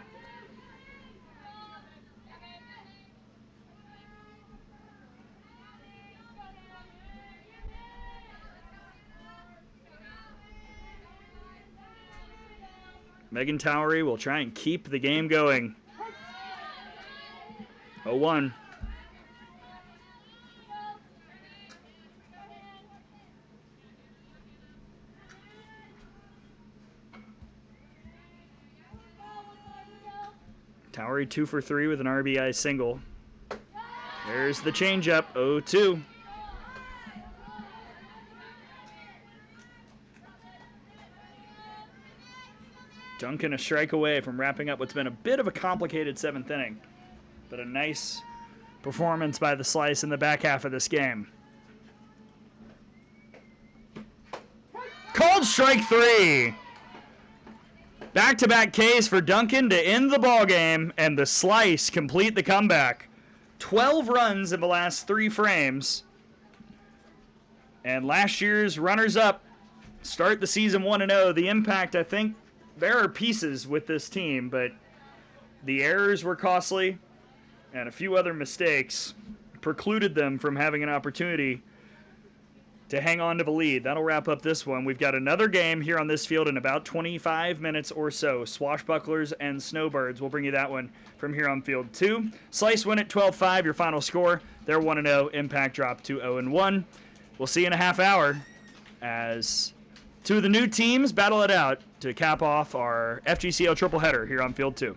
Megan Towery will try and keep the game going. 0-1. Towery 2 for 3 with an RBI single. There's the changeup. 0-2. Duncan a strike away from wrapping up what's been a bit of a complicated 7th inning, but a nice performance by the Slice in the back half of this game. Called strike 3. Back-to-back Ks for Duncan to end the ball game, and the Slice complete the comeback. 12 runs in the last 3 frames, and last year's runners-up start the season 1-0. The Impact, I think, there are pieces with this team, but the errors were costly, and a few other mistakes precluded them from having an opportunity to hang on to the lead. That'll wrap up this one. We've got another game here on this field in about 25 minutes or so. Swashbucklers and Snowbirds. We'll bring you that one from here on field 2. Slice win at 12-5, your final score. They're 1-0. Impact drop to 0-1. We'll see you in a half hour as 2 of the new teams battle it out to cap off our FGCL triple header here on field 2.